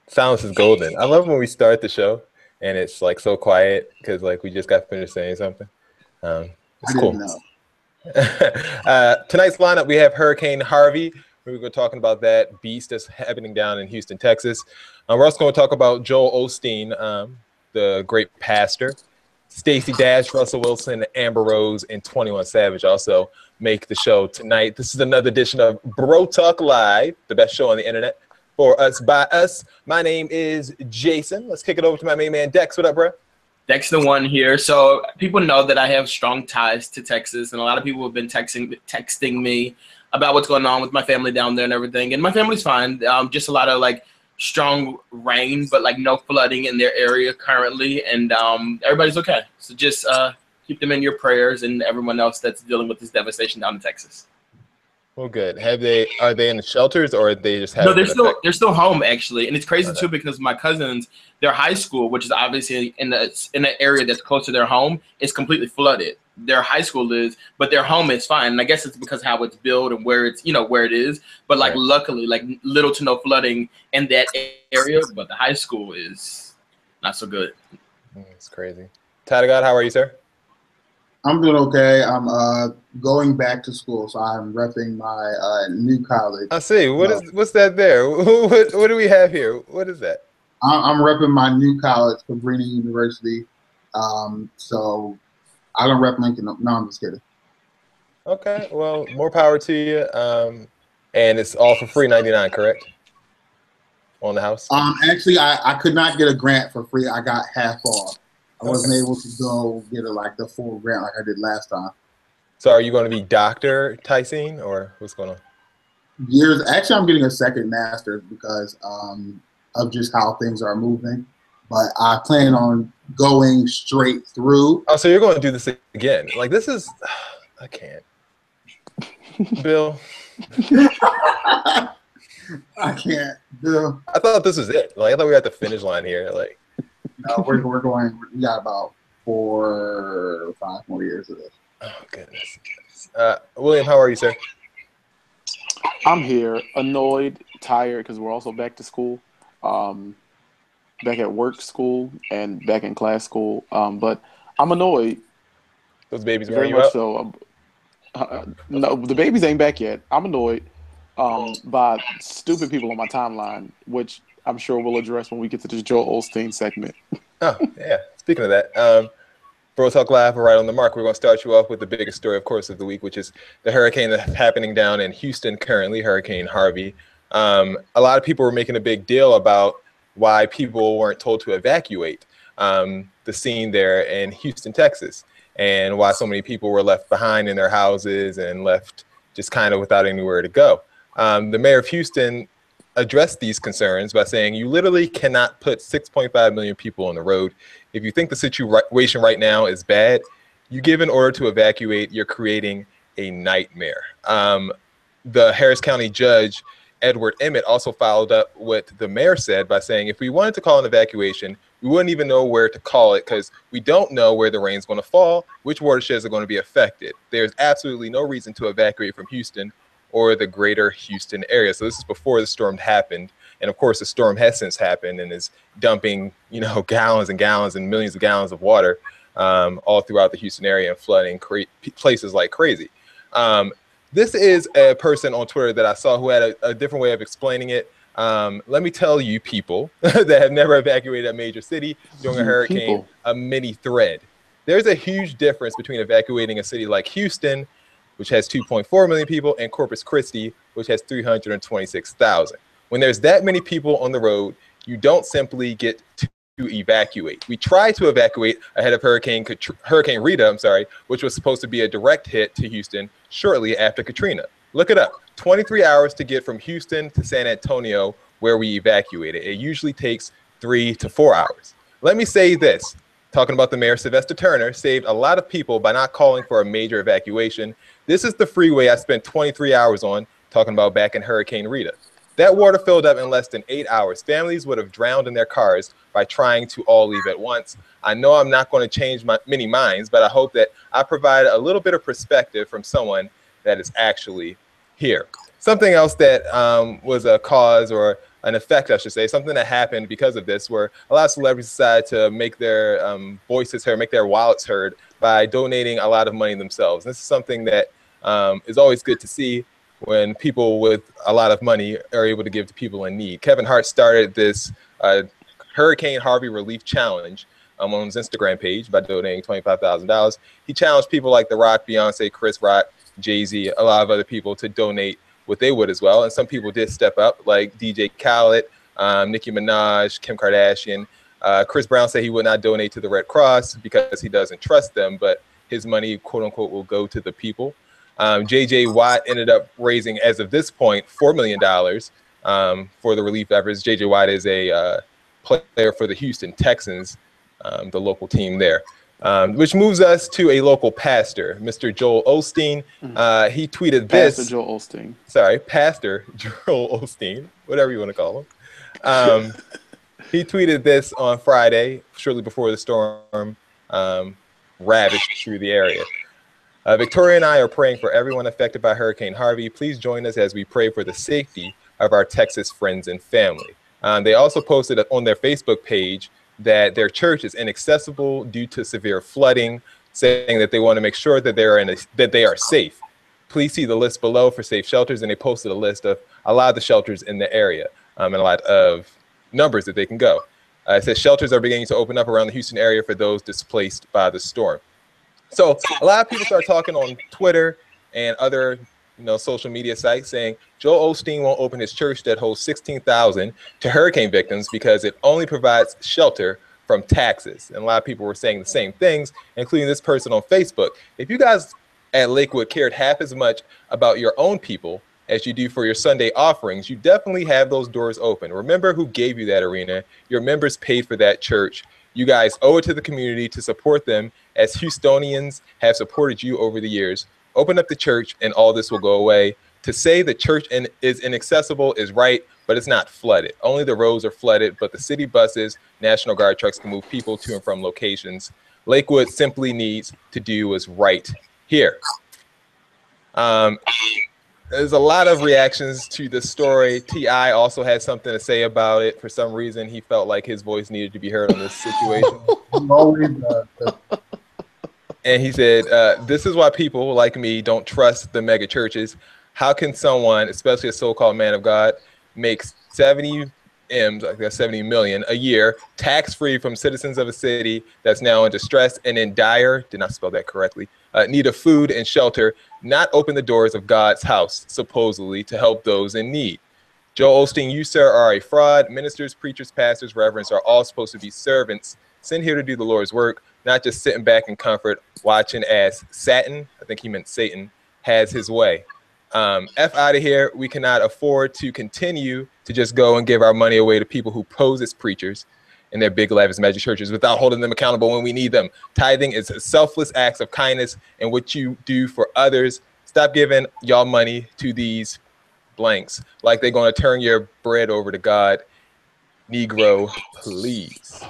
Silence is golden. I love when we start the show and it's like so quiet because like we just got finished saying something. I It's didn't cool. know. Tonight's lineup, we have Hurricane Harvey. We're going to talking about that beast that's happening down in Houston, Texas. We're also going to talk about Joel Osteen, the great pastor. Stacey Dash, Russell Wilson, Amber Rose, and 21 Savage also make the show tonight. This is another edition of Bro Talk Live, the best show on the internet. For us, by us. My name is Jason. Let's kick it over to my main man, Dex. What up, bro? Dex the one here. So people know that I have strong ties to Texas, and a lot of people have been texting me about what's going on with my family down there and everything. And my family's fine. Just a lot of like strong rain, but like no flooding in their area currently, and everybody's okay. So just keep them in your prayers and everyone else that's dealing with this devastation down in Texas. Well, good. Are they in the shelters or are they just having? No, they're still home actually, and it's crazy too because my cousins, their high school, which is obviously in an area that's close to their home, is completely flooded. Their high school is, but their home is fine. And I guess it's because how it's built and where it's where it is. But like luckily, like little to no flooding in that area. But the high school is not so good. It's crazy. Tyler God, how are you, sir? I'm doing okay. I'm going back to school, so I'm repping my new college. I see. What's that there? What do we have here? What is that? I'm repping my new college, Cabrini University. So I don't rep Lincoln. No, I'm just kidding. Okay. Well, more power to you. And it's all for free, $99, correct? On the house. Actually, I could not get a grant for free. I got half off. I wasn't able to go get the full grant like I did last time. So are you going to be Dr. Tyson or what's going on? Actually, I'm getting a second master's because of just how things are moving. But I plan on going straight through. Oh, so you're going to do this again. Like this is, I can't. Bill. I can't, Bill. I thought this was it. Like I thought we were at the finish line here. Like. No, we're going. We got about 4 or 5 more years of this. Oh goodness. William, how are you, sir? I'm here, annoyed, tired, because we're also back to school, back at work school and back in class school. But I'm annoyed. Those babies very much so. No, the babies ain't back yet. I'm annoyed by stupid people on my timeline, which I'm sure we'll address when we get to this Joel Osteen segment. Oh, yeah. Speaking of that, Bro Talk Live, we're right on the mark. We're going to start you off with the biggest story, of course, of the week, which is the hurricane that's happening down in Houston currently, Hurricane Harvey. A lot of people were making a big deal about why people weren't told to evacuate the scene there in Houston, Texas, and why so many people were left behind in their houses and left just kind of without anywhere to go. The mayor of Houston address these concerns by saying you literally cannot put 6.5 million people on the road. If you think the situation right now is bad, you give an order to evacuate, you're creating a nightmare. The Harris County judge, Edward Emmett, also followed up what the mayor said by saying if we wanted to call an evacuation, we wouldn't even know where to call it because we don't know where the rain's going to fall, which watersheds are going to be affected. There's absolutely no reason to evacuate from Houston or the greater Houston area. So this is before the storm happened. And of course, the storm has since happened and is dumping, gallons and gallons and millions of gallons of water all throughout the Houston area and flooding places like crazy. This is a person on Twitter that I saw who had a different way of explaining it. Let me tell you people that have never evacuated a major city during a hurricane, a mini thread. There's a huge difference between evacuating a city like Houston, which has 2.4 million people, and Corpus Christi, which has 326,000. When there's that many people on the road, you don't simply get to evacuate. We tried to evacuate ahead of Hurricane Rita, which was supposed to be a direct hit to Houston shortly after Katrina. Look it up. 23 hours to get from Houston to San Antonio, where we evacuated. It usually takes 3 to 4 hours. Let me say this. Talking about the mayor, Sylvester Turner, saved a lot of people by not calling for a major evacuation. This is the freeway I spent 23 hours on, talking about back in Hurricane Rita. That water filled up in less than 8 hours. Families would have drowned in their cars by trying to all leave at once. I know I'm not going to change many minds, but I hope that I provide a little bit of perspective from someone that is actually here. something else that was a cause or an effect, I should say, something that happened because of this, where a lot of celebrities decided to make their voices heard, make their wallets heard by donating a lot of money themselves. This is something that is always good to see when people with a lot of money are able to give to people in need. Kevin Hart started this Hurricane Harvey Relief Challenge on his Instagram page by donating $25,000. He challenged people like The Rock, Beyonce, Chris Rock, Jay-Z, a lot of other people to donate what they would as well. And some people did step up, like DJ Khaled, Nicki Minaj, Kim Kardashian. Chris Brown said he would not donate to the Red Cross because he doesn't trust them, but his money, quote unquote, will go to the people. JJ Watt ended up raising, as of this point, $4 million for the relief efforts. JJ Watt is a player for the Houston Texans, the local team there. Which moves us to a local pastor, Mr. Joel Osteen. He tweeted this. Pastor Joel Osteen. Sorry, Pastor Joel Osteen, whatever you want to call him. He tweeted this on Friday, shortly before the storm ravaged through the area. Victoria and I are praying for everyone affected by Hurricane Harvey. Please join us as we pray for the safety of our Texas friends and family. They also posted on their Facebook page that their church is inaccessible due to severe flooding, saying that they want to make sure that they are safe. Please see the list below for safe shelters, and they posted a list of a lot of the shelters in the area and a lot of numbers that they can go. It says shelters are beginning to open up around the Houston area for those displaced by the storm. So a lot of people start talking on Twitter and other social media sites saying Joel Osteen won't open his church that holds 16,000 to hurricane victims because it only provides shelter from taxes. And a lot of people were saying the same things, including this person on Facebook. If you guys at Lakewood cared half as much about your own people as you do for your Sunday offerings, you definitely have those doors open. Remember who gave you that arena. Your members paid for that church. You guys owe it to the community to support them as Houstonians have supported you over the years. Open up the church and all this will go away. To say the church is inaccessible is right, but it's not flooded. Only the roads are flooded, but the city buses, National Guard trucks can move people to and from locations. Lakewood simply needs to do what's right here. There's a lot of reactions to the story. T.I. also had something to say about it. For some reason, he felt like his voice needed to be heard on this situation. And he said, this is why people like me don't trust the mega churches. How can someone, especially a so-called man of God, make 70 M's, like that's 70 million a year, tax-free from citizens of a city that's now in distress and in dire, did not spell that correctly, need of food and shelter, not open the doors of God's house, supposedly, to help those in need? Joel Osteen, you, sir, are a fraud. Ministers, preachers, pastors, reverends are all supposed to be servants sent here to do the Lord's work, not just sitting back in comfort, watching as Satan, I think he meant Satan, has his way. F out of here. We cannot afford to continue to just go and give our money away to people who pose as preachers in their big, lavish mega churches without holding them accountable when we need them. Tithing is selfless acts of kindness and what you do for others. Stop giving y'all money to these blanks like they're going to turn your bread over to God. Negro, please.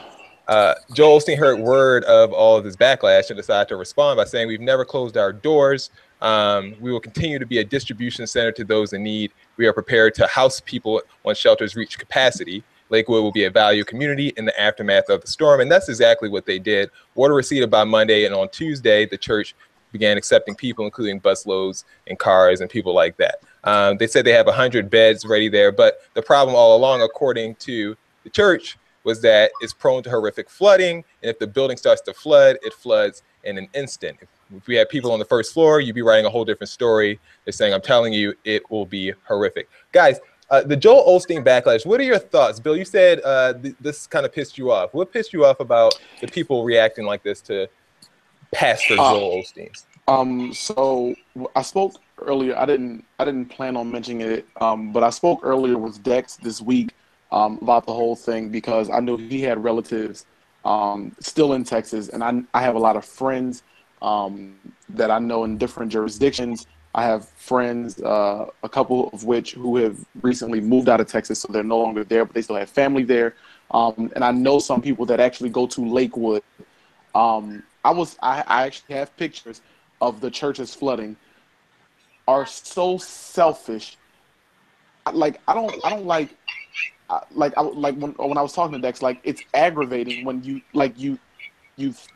Joel Osteen heard word of all of this backlash and decided to respond by saying, we've never closed our doors. We will continue to be a distribution center to those in need. We are prepared to house people when shelters reach capacity. Lakewood will be a value community in the aftermath of the storm. And that's exactly what they did. Water received by Monday, and on Tuesday, the church began accepting people, including busloads and cars and people like that. They said they have 100 beds ready there. But the problem all along, according to the church, was that it's prone to horrific flooding. And if the building starts to flood, it floods in an instant. If we had people on the first floor, you'd be writing a whole different story. They're saying, I'm telling you, it will be horrific. Guys, the Joel Osteen backlash, what are your thoughts? Bill, you said this kind of pissed you off. What pissed you off about the people reacting like this to Pastor Joel Osteen? So I spoke earlier. I didn't plan on mentioning it, but I spoke earlier with Dex this week about the whole thing because I knew he had relatives still in Texas, and I have a lot of friends that I know in different jurisdictions. I have friends, a couple of which who have recently moved out of Texas, so they're no longer there, but they still have family there. And I know some people that actually go to Lakewood. I actually have pictures of the churches flooding. Are so selfish don't like when I was talking to Dex, like it's aggravating when you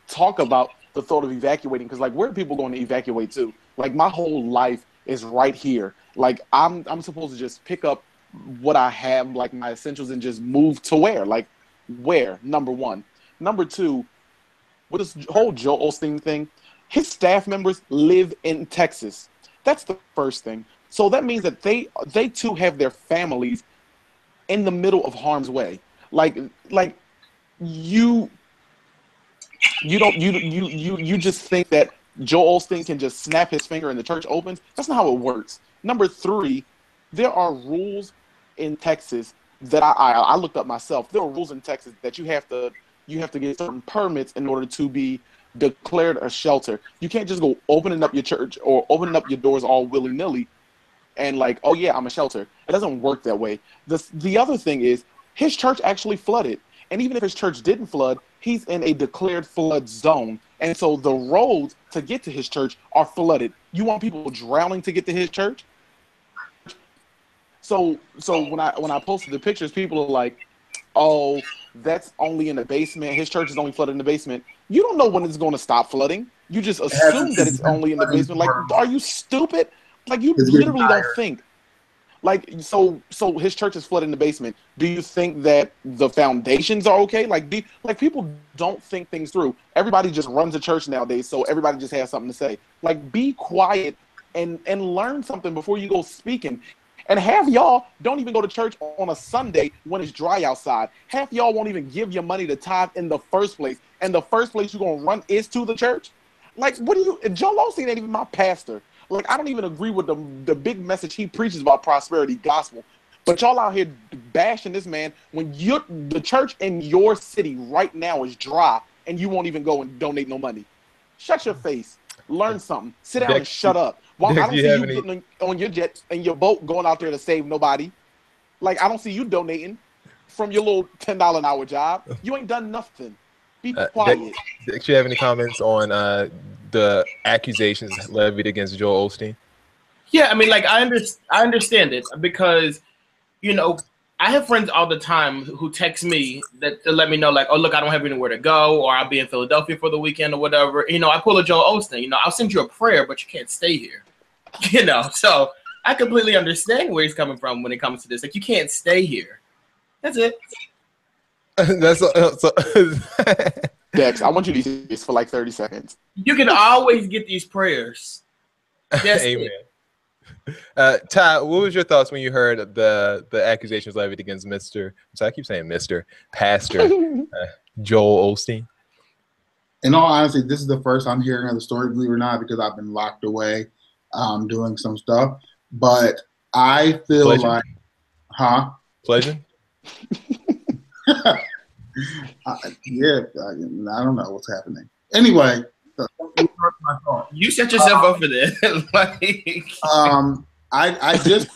talk about the thought of evacuating, because like where are people going to evacuate to? Like my whole life is right here. Like I'm supposed to just pick up what I have, like my essentials, and just move to where? Like where? Number one. Number two, with this whole Joel Osteen thing, his staff members live in Texas. That's the first thing. So that means that they too have their families in the middle of harm's way. Like you just think that Joel Osteen can just snap his finger and the church opens. That's not how it works. Number three, there are rules in Texas that I looked up myself. There are rules in Texas that you have to get certain permits in order to be declared a shelter. You can't just go opening up your church or opening up your doors all willy-nilly and like, oh yeah, I'm a shelter. It doesn't work that way. The other thing is his church actually flooded. And even if his church didn't flood, he's in a declared flood zone. And so the roads to get to his church are flooded. You want people drowning to get to his church? So when I posted the pictures, people are like, oh, that's only in the basement. His church is only flooded in the basement. You don't know when it's going to stop flooding. You just assume that it's only in the basement. Like, are you stupid? Like, you literally don't think. Like, so his church is flooded in the basement. Do you think that the foundations are okay? Like people don't think things through. Everybody just runs a church nowadays, so everybody just has something to say. Like, be quiet and learn something before you go speaking. And half y'all don't even go to church on a Sunday when it's dry outside. Half y'all won't even give your money to tithe in the first place. And the first place you're going to run is to the church? Like, what do you... Joel Osteen ain't even my pastor. Like, I don't even agree with the big message he preaches about prosperity gospel. But y'all out here bashing this man when the church in your city right now is dry and you won't even go and donate no money. Shut your face. Learn something. Sit down and shut up. Well, I don't see you getting on your jet and your boat going out there to save nobody. Like, I don't see you donating from your little $10 an hour job. You ain't done nothing. Be quiet. Do you have any comments on the accusations levied against Joel Osteen? Yeah, I mean, like I understand it because, you know, I have friends all the time who text me to let me know, like, oh, look, I don't have anywhere to go, or I'll be in Philadelphia for the weekend or whatever. You know, I pull a Joel Osteen, you know, I'll send you a prayer, but you can't stay here. You know, so I completely understand where he's coming from when it comes to this. Like, you can't stay here. That's it. That's so Dex, I want you to use this for like 30 seconds. You can always get these prayers. That's Amen. it. Ty, what was your thoughts when you heard the accusations levied against I keep saying Pastor Joel Osteen? In all honesty, this is the first I'm hearing of the story, believe it or not, because I've been locked away doing some stuff. But I feel Pleasure? like, huh? Pleasure? Yeah, I don't know what's happening. Anyway, you set yourself up for this. Like, I just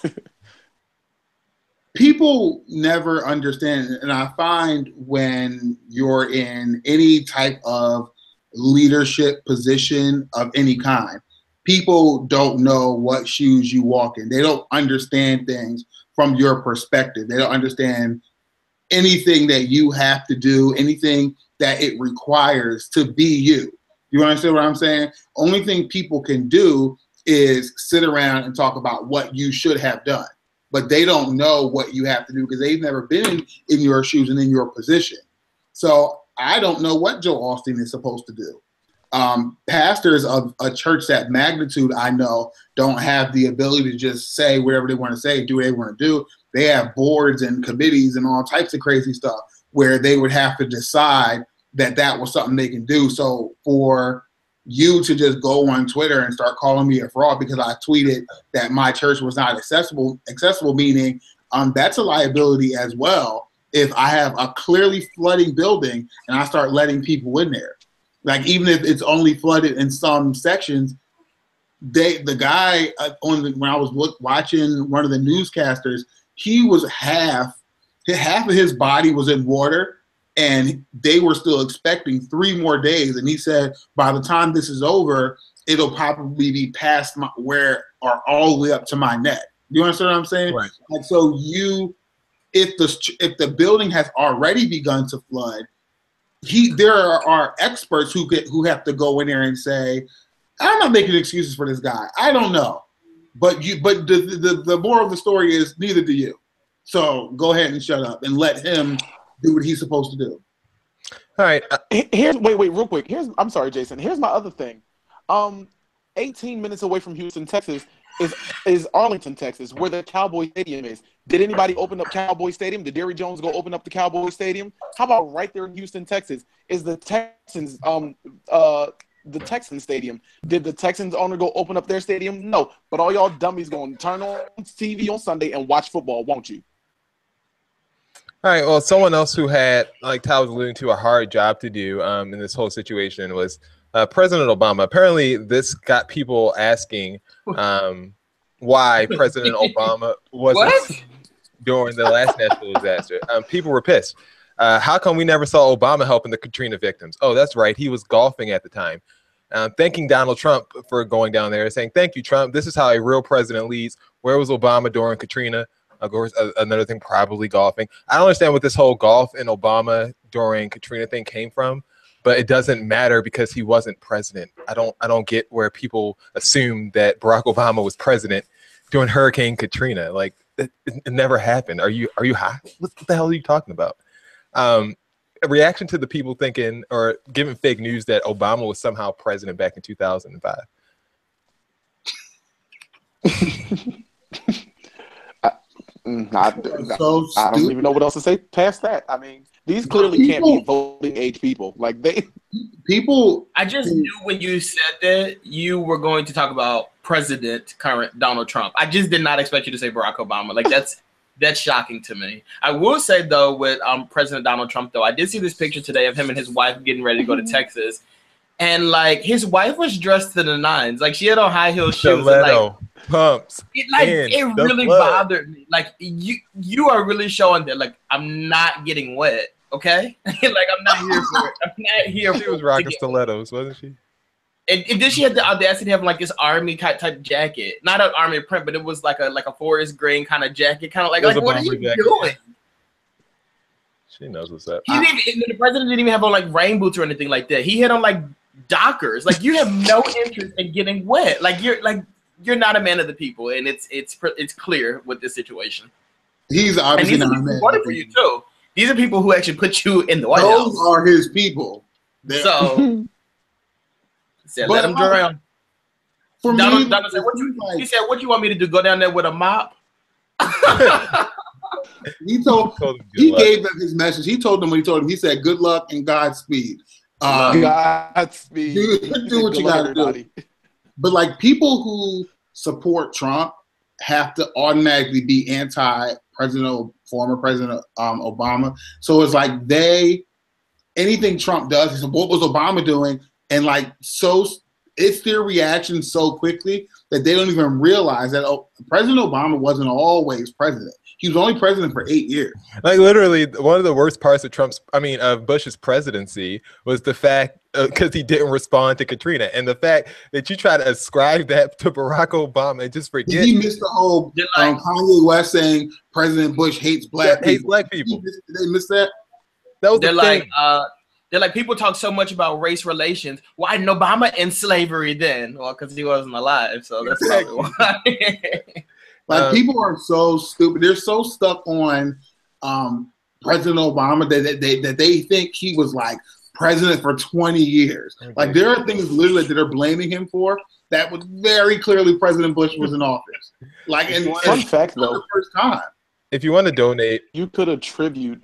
people never understand, and I find when you're in any type of leadership position of any kind, people don't know what shoes you walk in. They don't understand things from your perspective. They don't understand anything that you have to do, anything that it requires to be you. You understand what I'm saying? Only thing people can do is sit around and talk about what you should have done. But they don't know what you have to do because they've never been in your shoes and in your position. So I don't know what Joel Osteen is supposed to do. Pastors of a church that magnitude, I know, don't have the ability to just say whatever they want to say, do what they want to do. They have boards and committees and all types of crazy stuff where they would have to decide that was something they can do. So for you to just go on Twitter and start calling me a fraud because I tweeted that my church was not accessible meaning that's a liability as well. If I have a clearly flooding building and I start letting people in there, like even if it's only flooded in some sections, the guy when I was watching one of the newscasters, he was half of his body was in water. And they were still expecting 3 more days. And he said, by the time this is over, it'll probably be past where or all the way up to my neck. You understand what I'm saying? Right. Like, so if the building has already begun to flood, there are experts who have to go in there and say, I'm not making excuses for this guy. I don't know, but the moral of the story is neither do you. So go ahead and shut up and let him do what he's supposed to do. All right. Wait, real quick. I'm sorry, Jason. Here's my other thing. 18 minutes away from Houston, Texas, is Arlington, Texas, where the Cowboy Stadium is. Did anybody open up Cowboy Stadium? Did Jerry Jones go open up the Cowboy Stadium? How about right there in Houston, Texas, is the Texans Stadium? Did the Texans owner go open up their stadium? No. But all y'all dummies going to turn on TV on Sunday and watch football, won't you? All right. Well, someone else who had, like Tal was alluding to, a hard job to do in this whole situation was President Obama. Apparently, this got people asking why President Obama wasn't during the last natural disaster. People were pissed. How come we never saw Obama helping the Katrina victims? Oh, that's right. He was golfing at the time. Thanking Donald Trump for going down there and saying, thank you, Trump. This is how a real president leads. Where was Obama during Katrina? Of course, another thing, probably golfing. I don't understand what this whole golf and Obama during Katrina thing came from, but it doesn't matter because he wasn't president. I don't get where people assume that Barack Obama was president during Hurricane Katrina. Like it never happened. Are you high? What the hell are you talking about? A reaction to the people thinking or giving fake news that Obama was somehow president back in 2005. I don't even know what else to say past that. I mean, these clearly can't be voting age people. Like people. I just knew when you said that you were going to talk about current Donald Trump. I just did not expect you to say Barack Obama. Like that's shocking to me. I will say though, with President Donald Trump, though, I did see this picture today of him and his wife getting ready to go to Texas, and like his wife was dressed to the nines. Like she had on high heel shoes. Pumps. It really bothered me. Like you are really showing that like I'm not getting wet. Okay, like I'm not here for it. I'm not here. She was rocking stilettos, wasn't she? And then she had the audacity to have like this army type jacket, not an army print, but it was like a forest green kind of jacket, kind of like what are you doing? She knows what's up. The president didn't even have on like rain boots or anything like that. He had on like Dockers. Like you have no interest in getting wet. Like you're not a man of the people, and it's clear with this situation. He's obviously not a man. For you too. These are people who actually put you in the White House. Those are his people. So let him drown. For Donald me, said, he said, "What you want me to do? Go down there with a mop?" He gave them his message. He told them what he told him. He said, "Good luck and Godspeed." Godspeed. Do what you got to do. But like people who support Trump have to automatically be former President Obama. So it's like anything Trump does, is what was Obama doing? And like it's their reaction so quickly that they don't even realize that President Obama wasn't always president. He was only president for 8 years. Like literally, one of the worst parts of Bush's presidency was the fact because he didn't respond to Katrina, and the fact that you try to ascribe that to Barack Obama and just forget. He missed the whole Kanye West saying President Bush hates black people. Hates black people. They missed that. That was the thing. They're like, people talk so much about race relations. Why didn't Obama in slavery then? Well, because he wasn't alive, so that's probably why. People are so stupid. They're so stuck on President Obama that they think he was like president for 20 years. Okay. Like there are things literally that they're blaming him for that was very clearly President Bush was in office. Like, fun fact though, the first time. If you want to donate, you could attribute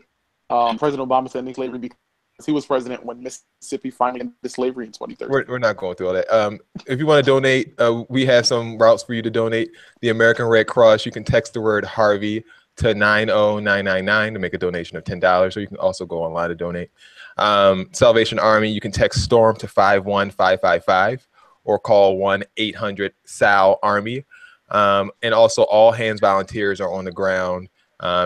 President Obama to ending slavery because he was president when Mississippi finally ended slavery in 2013. We're not going through all that. If you want to donate, we have some routes for you to donate. The American Red Cross, you can text the word Harvey to 90999 to make a donation of $10, or you can also go online to donate. Salvation Army, you can text STORM to 51555 or call 1-800-SAL-ARMY. And also all hands volunteers are on the ground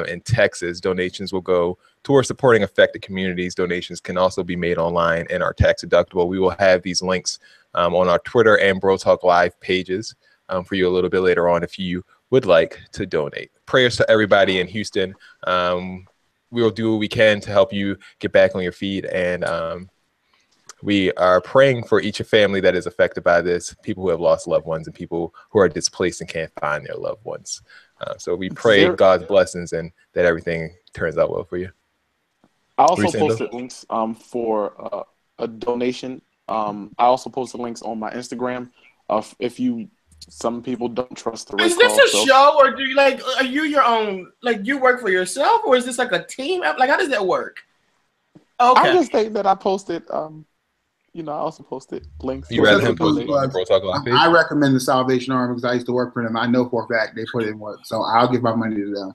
in Texas. Donations will go towards supporting affected communities. Donations can also be made online and are tax deductible. We will have these links on our Twitter and Bro Talk Live pages for you a little bit later on if you would like to donate. Prayers to everybody in Houston. We will do what we can to help you get back on your feet, and we are praying for each family that is affected by this, people who have lost loved ones and people who are displaced and can't find their loved ones. So we pray God's blessings and that everything turns out well for you. I also posted links for a donation. I also posted links on my Instagram. If some people don't trust the Is this a show, or do you are you your own, you work for yourself, or is this like a team? Like, how does that work? Okay. I'm just saying that I posted, I also posted links. You rather him post it on the Bro Talk Live page? I recommend the Salvation Army because I used to work for them. I know for a fact they put in work, so I'll give my money to them.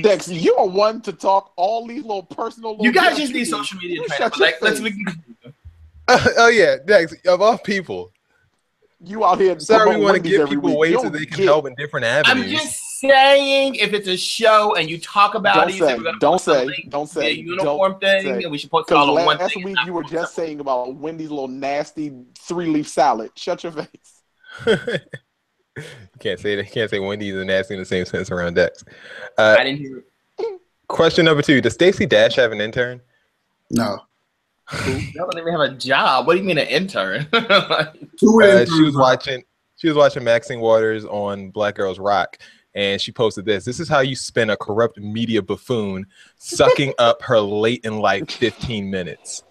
Dex, you are one to talk all these little personal. You guys just need social media training. Let's oh yeah, Dex, of all people. You out here. Sorry, we want to give people ways so they can help in different avenues. I'm just saying, if it's a show and you talk about it, don't say uniform thing, and we should post it all on one thing. Last week you were just saying about Wendy's little nasty 3-leaf salad. Shut your face. You can't say that. You can't say Wendy's and nasty in the same sentence around Dex. I didn't hear it. Question number 2: does Stacey Dash have an intern? No. Y'all don't even have a job. What do you mean an intern? She was watching Maxine Waters on Black Girls Rock, and she posted this. This is how you spin a corrupt media buffoon sucking up her late in life 15 minutes.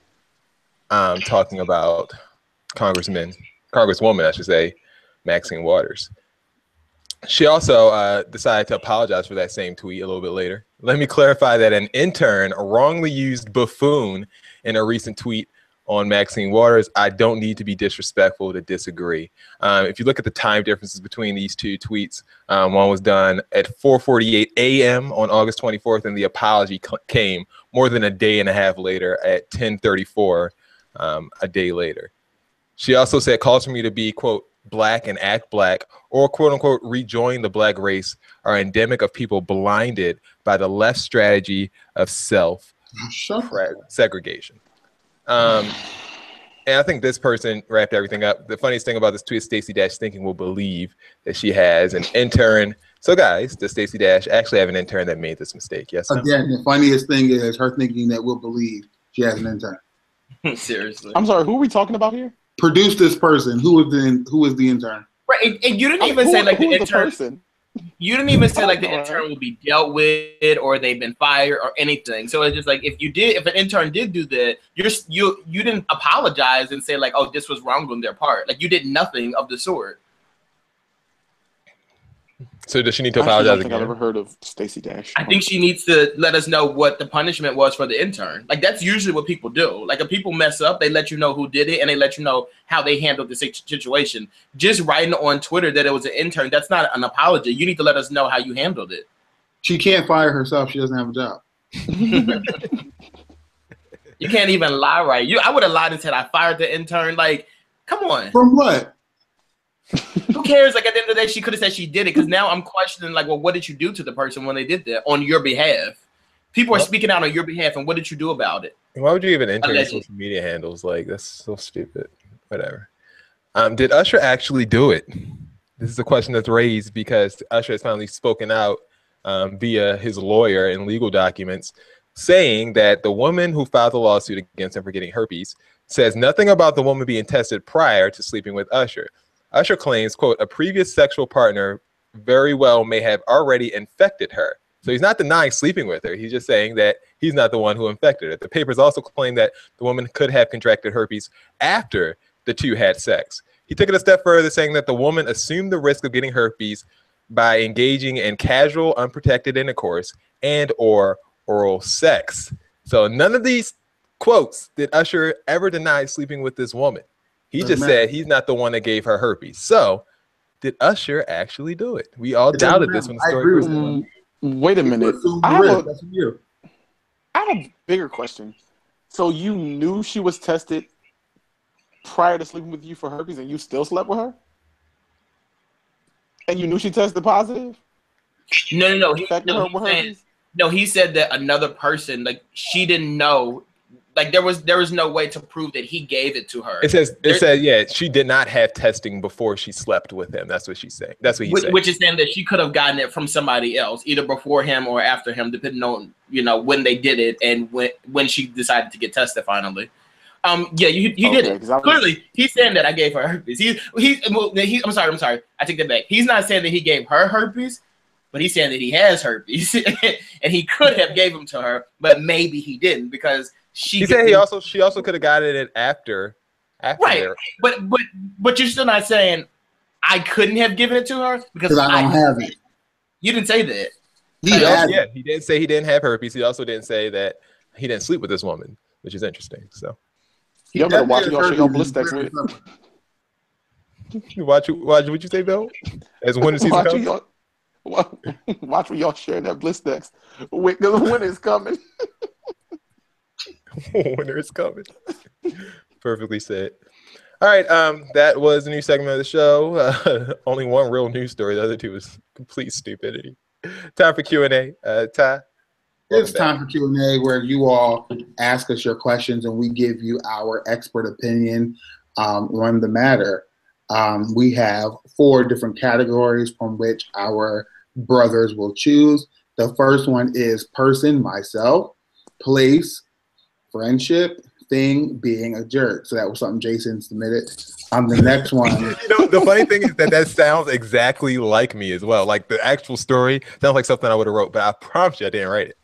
Talking about Congresswoman, I should say, Maxine Waters. She also decided to apologize for that same tweet a little bit later. Let me clarify that an intern wrongly used buffoon in a recent tweet on Maxine Waters. I don't need to be disrespectful to disagree. If you look at the time differences between these two tweets, one was done at 4:48 a.m. on August 24th, and the apology came more than a day and a half later at 10:34 a day later. She also said calls for me to be, quote, black and act black, or quote unquote rejoin the black race, are endemic of people blinded by the left strategy of segregation. And I think this person wrapped everything up. The funniest thing about this tweet is Stacey Dash thinking we'll believe that she has an intern. So guys, does Stacey Dash actually have an intern that made this mistake? Yes. Again, the funniest thing is her thinking that we'll believe she has an intern. Seriously. I'm sorry, who are we talking about here? Produce this person. Who is the intern? Right, and you didn't even say the intern. You didn't even say the intern will be dealt with or they've been fired or anything. So it's just if an intern did do that, you didn't apologize and say oh, this was wrong on their part. You did nothing of the sort. So does she need to apologize again? I don't think I've ever heard of Stacey Dash. I think she needs to let us know what the punishment was for the intern. That's usually what people do. If people mess up, they let you know who did it and they let you know how they handled the situation. Just writing on Twitter that it was an intern, that's not an apology. You need to let us know how you handled it. She can't fire herself. She doesn't have a job. You can't even lie, right? I would have lied and said I fired the intern. Come on. From what? Who cares? At the end of the day, she could have said she did it, because now I'm questioning, well, what did you do to the person when they did that on your behalf? People are speaking out on your behalf, and what did you do about it? Why would you even enter your social media handles? That's so stupid. Whatever. Did Usher actually do it? This is a question that's raised because Usher has finally spoken out via his lawyer in legal documents, saying that the woman who filed the lawsuit against him for getting herpes says nothing about the woman being tested prior to sleeping with Usher. Usher claims, quote, a previous sexual partner very well may have already infected her. So he's not denying sleeping with her. He's just saying that he's not the one who infected her. The papers also claim that the woman could have contracted herpes after the two had sex. He took it a step further, saying that the woman assumed the risk of getting herpes by engaging in casual, unprotected intercourse and or oral sex. So none of these quotes did Usher ever deny sleeping with this woman. He just said he's not the one that gave her herpes. So, did Usher actually do it? We all doubted this when the story was done. Wait a minute. I have a bigger question. So, you knew she was tested prior to sleeping with you for herpes, and you still slept with her? And you knew she tested positive? No. He said that another person, she didn't know like there was no way to prove that he gave it to her. It says yeah, she did not have testing before she slept with him. That's what she's saying. That's what he's saying. Which is saying that she could have gotten it from somebody else, either before him or after him, depending on when they did it and when she decided to get tested finally. Yeah, he did it. Clearly, he's saying that I gave her herpes. I'm sorry. I take that back. He's not saying that he gave her herpes, but he's saying that he has herpes, and he could have gave them to her, but maybe he didn't because she said she also could have gotten it after right. But you're still not saying I couldn't have given it to her because I don't have it. You didn't say that. He didn't say he didn't have herpes. He also didn't say that he didn't sleep with this woman, which is interesting. So. Y'all better watch your bliss text with. Watch what you say, Bill? As when the season comes? Watch when y'all share that bliss text. Wait, the winter is coming. Winter is coming. Perfectly said. All right, that was a new segment of the show. Only one real news story. The other two was complete stupidity. Time for Q&A. Ty? It's time for Q&A where you all ask us your questions and we give you our expert opinion on the matter. We have 4 different categories from which our brothers will choose. The first one is person, myself, place, friendship, thing, being a jerk. So that was something Jason submitted. The next one. The funny thing is that sounds exactly like me as well. Like the actual story sounds like something I would have wrote, but I promise you I didn't write it.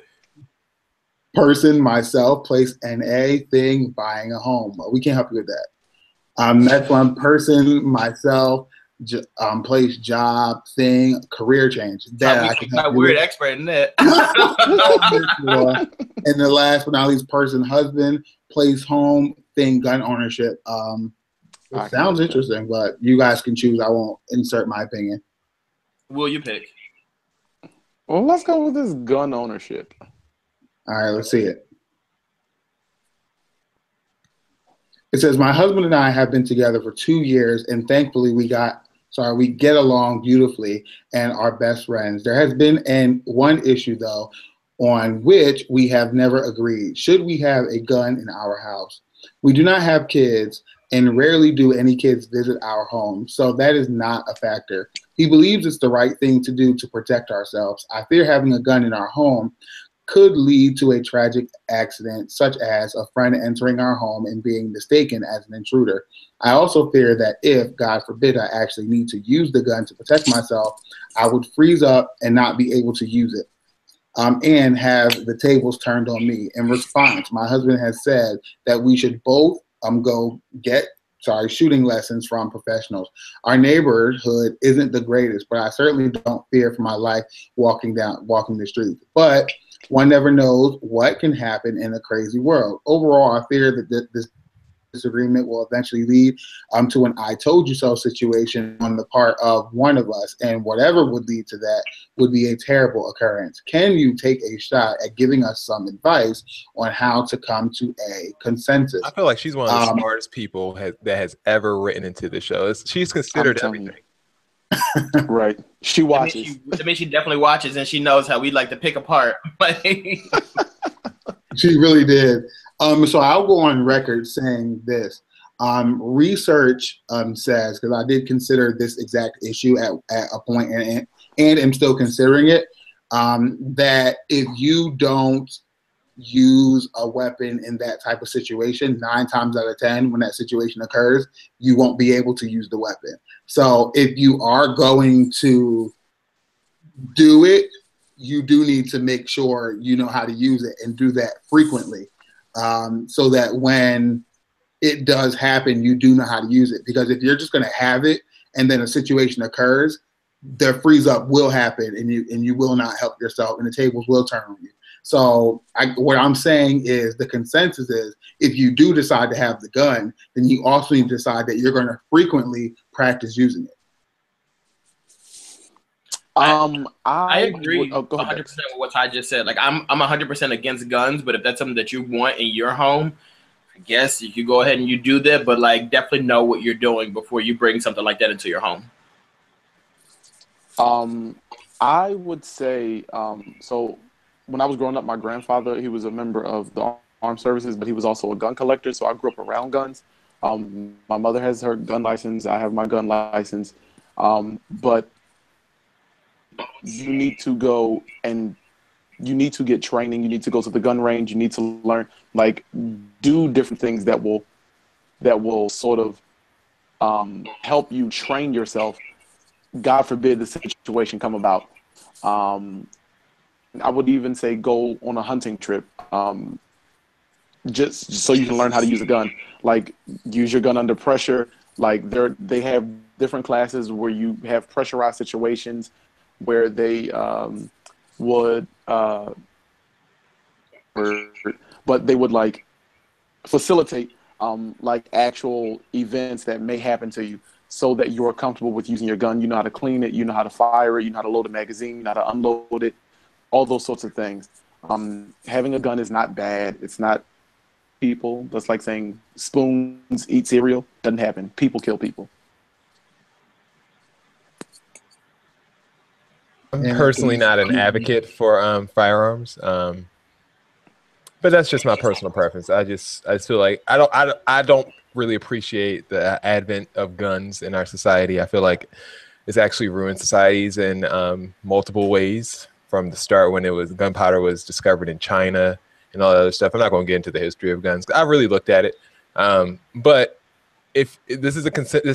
Person, myself, place, NA, thing, buying a home. We can't help you with that. Next one, person, myself, place, job, thing, career change. That I can help you weird with. Expert in that. And the last but not least, person, husband, place, home, thing, gun ownership. It sounds interesting, but you guys can choose. I won't insert my opinion. Will you pick? Well, let's go with this gun ownership. All right, let's see it. It says, my husband and I have been together for 2 years, and thankfully we get along beautifully and are best friends. There has been one issue, though, on which we have never agreed. Should we have a gun in our house? We do not have kids, and rarely do any kids visit our home, so that is not a factor. He believes it's the right thing to do to protect ourselves. I fear having a gun in our home could lead to a tragic accident, such as a friend entering our home and being mistaken as an intruder. I also fear that if, God forbid, I actually need to use the gun to protect myself, I would freeze up and not be able to use it, and have the tables turned on me. In response, my husband has said that we should both go get shooting lessons from professionals. Our neighborhood isn't the greatest, but I certainly don't fear for my life walking the streets. But one never knows what can happen in a crazy world. Overall, I fear that this disagreement will eventually lead to an I told you so situation on the part of one of us, and whatever would lead to that would be a terrible occurrence. Can you take a shot at giving us some advice on how to come to a consensus? I feel like she's one of the smartest people that has ever written into the show. She's considered everything. Right. She watches. I mean, she definitely watches, and she knows how we like to pick apart. She really did. So I'll go on record saying this. Research says, because I did consider this exact issue at a point and am still considering it, that if you don't use a weapon in that type of situation, 9 times out of 10, when that situation occurs, you won't be able to use the weapon. So if you are going to do it, you do need to make sure you know how to use it and do that frequently, so that when it does happen, you do know how to use it. Because if you're just going to have it and then a situation occurs, the freeze up will happen and you will not help yourself and the tables will turn on you. So what I'm saying is the consensus is if you do decide to have the gun, then you also need to decide that you're going to frequently practice using it. I agree 100% with what Ty just said. Like I'm 100% against guns, but if that's something that you want in your home, I guess you could go ahead and you do that. But like, definitely know what you're doing before you bring something like that into your home. I would say so. When I was growing up, my grandfather, he was a member of the armed services, but he was also a gun collector. So I grew up around guns. My mother has her gun license. I have my gun license. But you need to go and you need to get training. You need to go to the gun range. You need to learn, like, do different things that will sort of help you train yourself. God forbid the situation come about. I would even say go on a hunting trip, just so you can learn how to use a gun. Like, use your gun under pressure. Like, they have different classes where you have pressurized situations where they would, but they would like facilitate like actual events that may happen to you, so that you're comfortable with using your gun. You know how to clean it, you know how to fire it, you know how to load a magazine, you know how to unload it, all those sorts of things. Having a gun is not bad. It's not people. That's like saying spoons eat cereal. Doesn't happen. People kill people. I'm personally not an advocate for firearms, but that's just my personal preference. I just feel like I don't really appreciate the advent of guns in our society. I feel like it's actually ruined societies in multiple ways from the start, when gunpowder was discovered in China and all that other stuff. I'm not going to get into the history of guns. I really looked at it, but if this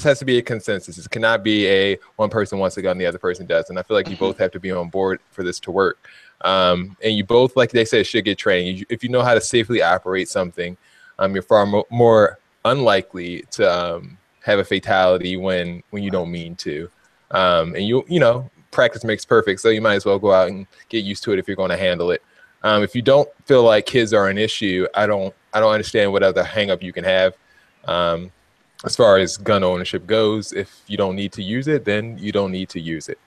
has to be a consensus. It cannot be a one person wants a gun, the other person doesn't. I feel like you both have to be on board for this to work. And you both, like they said, should get training. If you know how to safely operate something, you're far more unlikely to have a fatality when you don't mean to. And you know, practice makes perfect, so you might as well go out and get used to it if you're going to handle it. If you don't feel like kids are an issue, I don't understand what other hang up you can have. As far as gun ownership goes, if you don't need to use it, then you don't need to use it.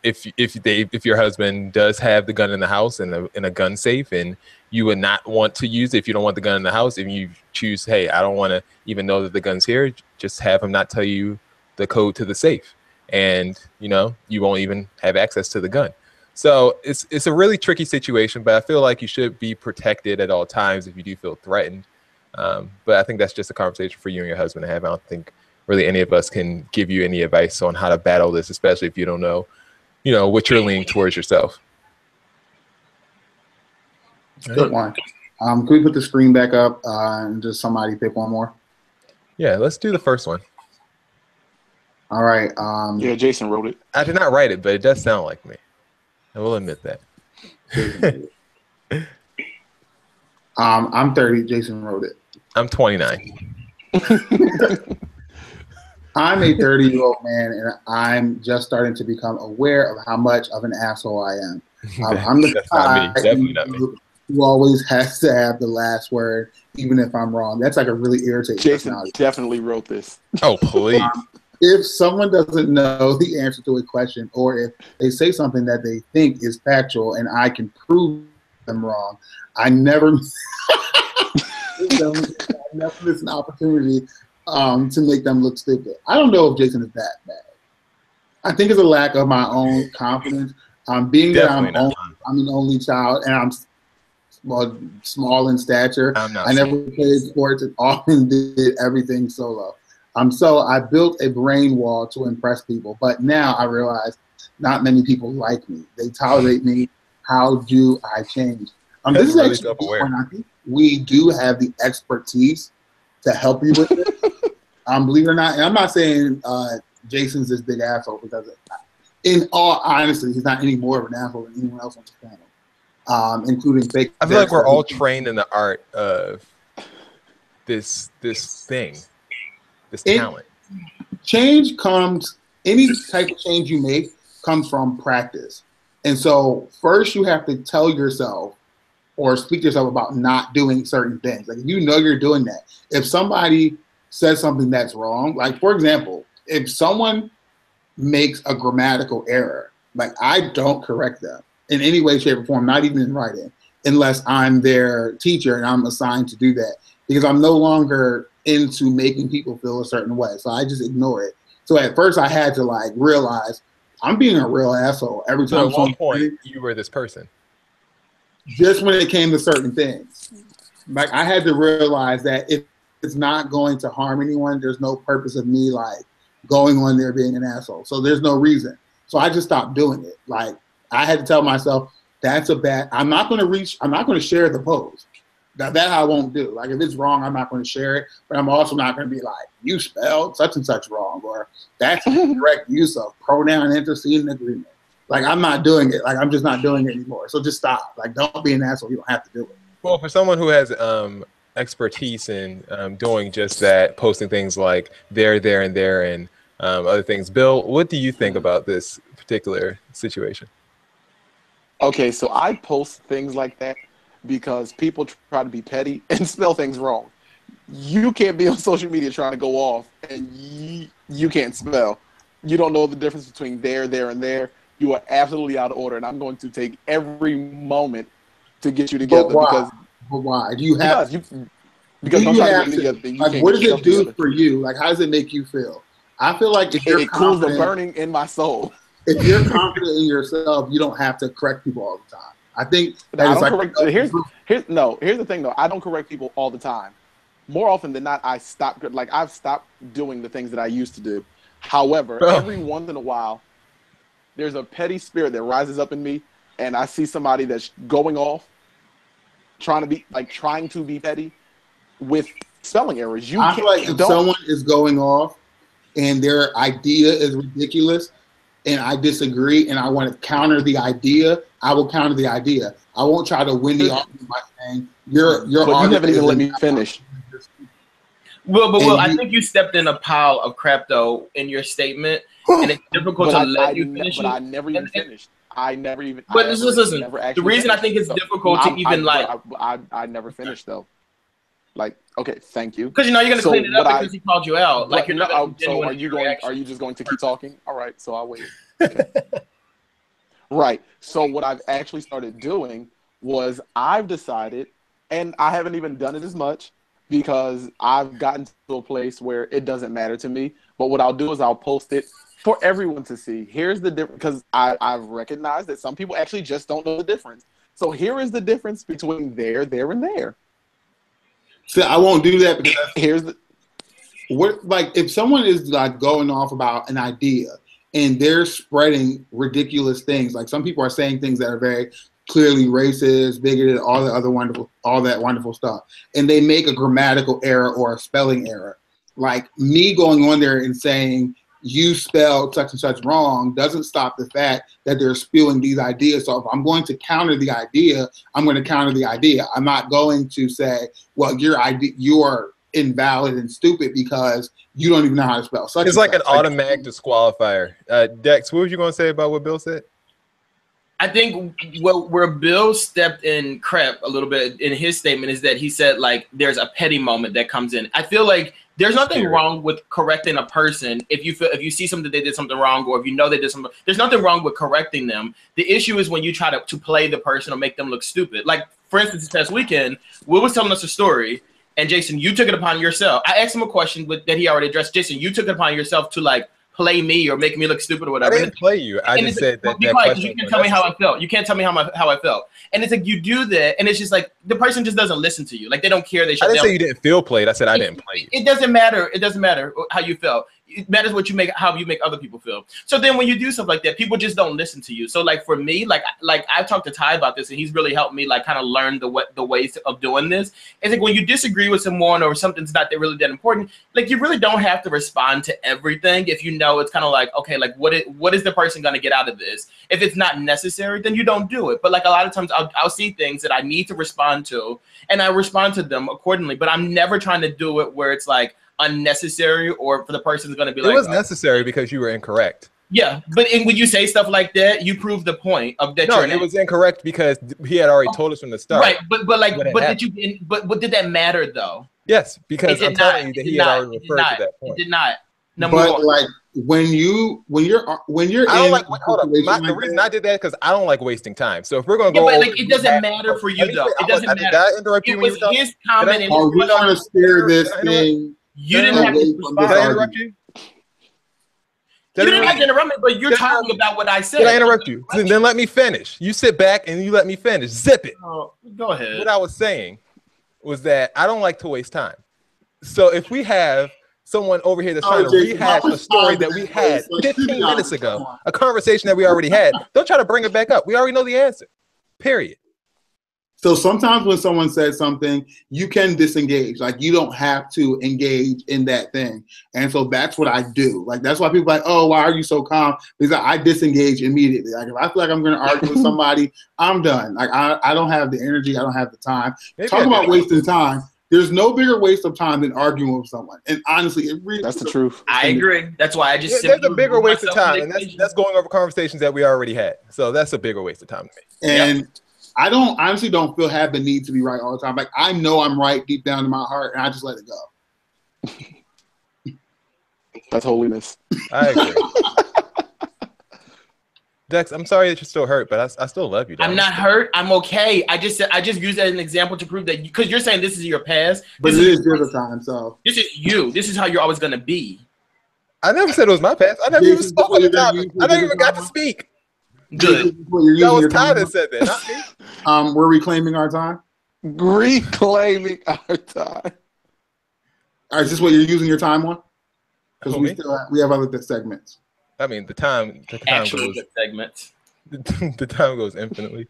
If your husband does have the gun in the house in a gun safe, and you would not want to use it, if you don't want the gun in the house, if you choose, hey, I don't want to even know that the gun's here, just have him not tell you the code to the safe, and you won't even have access to the gun. So it's a really tricky situation, but I feel like you should be protected at all times if you do feel threatened. But I think that's just a conversation for you and your husband to have. I don't think really any of us can give you any advice on how to battle this, especially if you don't know, what you're leaning towards yourself. Good one. Can we put the screen back up and just somebody pick one more? Yeah, let's do the first one. All right. Yeah, Jason wrote it. I did not write it, but it does sound like me. I will admit that. I'm 30. Jason wrote it. I'm 29. I'm a 30-year-old man, and I'm just starting to become aware of how much of an asshole I am. I'm the guy who always has to have the last word, even if I'm wrong. That's like a really irritating Jason personality. Definitely wrote this. Oh, please. If someone doesn't know the answer to a question, or if they say something that they think is factual and I can prove them wrong, I never miss an opportunity to make them look stupid. I don't know if Jason is that bad. I think it's a lack of my own confidence. Being Definitely that I'm an only child, and I'm small in stature. I never played sports and often did everything solo. So I built a brain wall to impress people, but now I realize not many people like me. They tolerate me. How do I change? This is really actually self-aware. I think we do have the expertise to help you with it. Believe it or not, and I'm not saying Jason's this big asshole, because in all honesty, he's not any more of an asshole than anyone else on the panel, including fake. I feel like we're all trained in the art of this thing. Talent. Change comes, any type of change you make comes from practice. And so first you have to tell yourself or speak to yourself about not doing certain things. Like, if you know you're doing that. If somebody says something that's wrong, like, for example, if someone makes a grammatical error, like, I don't correct them in any way, shape, or form, not even in writing, unless I'm their teacher and I'm assigned to do that, because I'm no longer into making people feel a certain way. So I just ignore it. So at first I had to realize I'm being a real asshole every time. So at one point you were this person. Just when it came to certain things. like I had to realize that if it's not going to harm anyone, there's no purpose of me like going on there being an asshole. So there's no reason. So I just stopped doing it. Like I had to tell myself that's a bad. I'm not going to share the post. That I won't do. Like if it's wrong, I'm not going to share it. But I'm also not going to be like, you spelled such and such wrong, or that's the correct use of pronoun antecedent agreement. Like I'm not doing it. Like I'm just not doing it anymore. So just stop. Like don't be an asshole. You don't have to do it. Well, for someone who has expertise in doing just that, posting things like there, and there, and other things, Bill, what do you think about this particular situation? Okay, so I post things like that because people try to be petty and spell things wrong. You can't be on social media trying to go off and you can't spell. You don't know the difference between there, and there. You are absolutely out of order, and I'm going to take every moment to get you together. But why? Do you have? Because do you have to, like, what does it do together for you? Like, how does it make you feel? I feel like if it cools the burning in my soul. If you're confident in yourself, you don't have to correct people all the time. I think here's the thing though. I don't correct people all the time. More often than not, I've stopped doing the things that I used to do. However, every once in a while, there's a petty spirit that rises up in me, and I see somebody that's going off, trying to be petty with spelling errors. I feel like if someone is going off and their idea is ridiculous, and I disagree, and I want to counter the idea, I will counter the idea. I won't try to win the argument by saying your But you haven't even let me finish. Well, I think you stepped in a pile of crap though in your statement, and it's difficult to let you finish. But I never even finished. But listen. The reason I think it's difficult to even I never finished though. Like, okay, thank you. Because you're going to clean it up because he called you out. Like you're not. So are you just going to keep talking? All right, so I'll wait. Okay. Right. So what I've actually started doing was I've decided, and I haven't even done it as much because I've gotten to a place where it doesn't matter to me. But what I'll do is I'll post it for everyone to see. Here's the difference, because I've recognized that some people actually just don't know the difference. So here is the difference between there, and there. See, I won't do that because what like if someone is like going off about an idea and they're spreading ridiculous things, like some people are saying things that are very clearly racist, bigoted, all that wonderful stuff, and they make a grammatical error or a spelling error. Like me going on there and saying you spelled such and such wrong doesn't stop the fact that they're spewing these ideas. So if I'm going to counter the idea, I'm going to counter the idea. I'm not going to say, well, you're invalid and stupid because you don't even know how to spell. It's like an automatic disqualifier. Dex, what were you going to say about what Bill said? I think where Bill stepped in crap a little bit in his statement is that he said like there's a petty moment that comes in. I feel like there's nothing wrong with correcting a person if you see something they did something wrong, or if you know they did something. There's nothing wrong with correcting them. The issue is when you try to play the person or make them look stupid. Like for instance, this past weekend, Will was telling us a story, and Jason, you took it upon yourself. I asked him a question that he already addressed. Jason, you took it upon yourself to like play me or make me look stupid or whatever. I didn't play you. I just said that. You can't tell me how I felt. You can't tell me how I felt. And it's like you do that, and it's just like the person just doesn't listen to you. Like they don't care. They I didn't say you didn't feel played. I said I didn't play you. It doesn't matter. It doesn't matter how you felt. It matters how you make other people feel. So then when you do stuff like that, people just don't listen to you. So like for me, like I've talked to Ty about this, and he's really helped me like kind of learn the ways of doing this. It's like when you disagree with someone or something's not really that important, like you really don't have to respond to everything if you know it's kind of like, okay, like what is the person going to get out of this? If it's not necessary, then you don't do it. But like a lot of times I'll see things that I need to respond to, and I respond to them accordingly. But I'm never trying to do it where it's like unnecessary or for the person who's going to be like, it was necessary because you were incorrect. Yeah, but when you say stuff like that, you prove the point of that. No, it was incorrect because he had already told us from the start. Right, but did that matter though? Yes, because I'm telling you that he had already referred to that point. It did not. But like when you're I don't like. Hold up. The reason I did that because I don't like wasting time. So if we're gonna go, but like it doesn't matter for you though. It doesn't matter. Did I interrupt you when you were talking? His comment. Are we gonna steer this thing? You didn't have to respond. Did I interrupt you? You didn't have to interrupt me, but you're talking about what I said. Did I interrupt you? Then let me finish. You sit back and you let me finish. Zip it. Go ahead. What I was saying was that I don't like to waste time. So if we have someone over here that's trying to rehash a story that we had 15 minutes ago, a conversation that we already had, don't try to bring it back up. We already know the answer. Period. So sometimes when someone says something, you can disengage. Like, you don't have to engage in that thing. And so that's what I do. Like, that's why people are like, oh, why are you so calm? Because I disengage immediately. Like, if I feel like I'm going to argue with somebody, I'm done. Like, I don't have the energy. I don't have the time. Talk about wasting time. There's no bigger waste of time than arguing with someone. And honestly, it really that's the truth. I agree. That's why I just there's a bigger waste of time, and that's going over conversations that we already had. So that's a bigger waste of time to me. And I honestly don't have the need to be right all the time. Like, I know I'm right deep down in my heart, and I just let it go. That's holiness. I agree. Dex, I'm sorry that you're still hurt, but I still love you. I'm not hurt. I'm okay. I just used that as an example to prove that, because you're saying this is your past. But it is the other time, so. This is you. This is how you're always going to be. I never said it was my past. I never even spoke on the topic. I never even got to speak. Good. That was Ty that said that, not me. We're reclaiming our time? Reclaiming our time. All right, is this what you're using your time on? Because we have other segments. I mean, the time Actual goes segments. The time goes infinitely.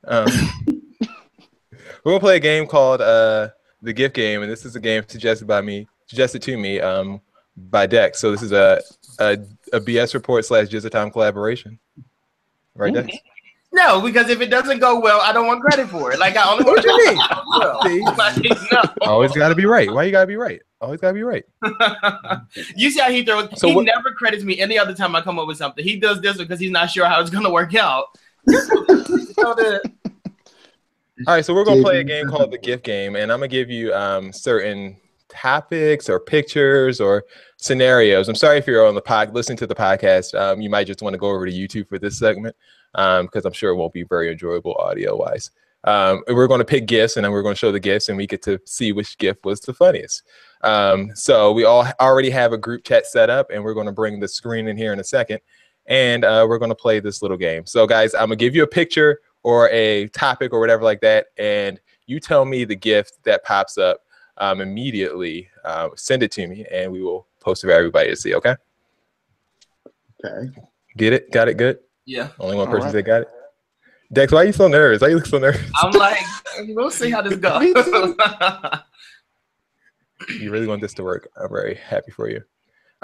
We're gonna play a game called the Gift Game, and this is a game suggested to me by Dex. So this is a BS report / Jizza Time collaboration. Right, Dex? No, because if it doesn't go well, I don't want credit for it. Like, I only what you mean? Well. Like, no. Always got to be right. Why you got to be right? Always got to be right. You see how he throws? So he never credits me any other time I come up with something. He does this because he's not sure how it's gonna work out. All right, so we're gonna play a game called the Gift Game, and I'm gonna give you certain topics or pictures or scenarios. I'm sorry if you're on the listening to the podcast. You might just want to go over to YouTube for this segment because I'm sure it won't be very enjoyable audio wise. We're going to pick gifts, and then we're going to show the gifts, and we get to see which gift was the funniest. So we all already have a group chat set up, and we're going to bring the screen in here in a second, and we're going to play this little game. So guys, I'm gonna give you a picture or a topic or whatever like that, and you tell me the gift that pops up immediately. Send it to me, and we will post it for everybody to see. Okay. Get it? Got it? Good. Yeah. Only one person that got it. Dex, why are you so nervous? Why you look so nervous? I'm like, we'll see how this goes. You really want this to work. I'm very happy for you.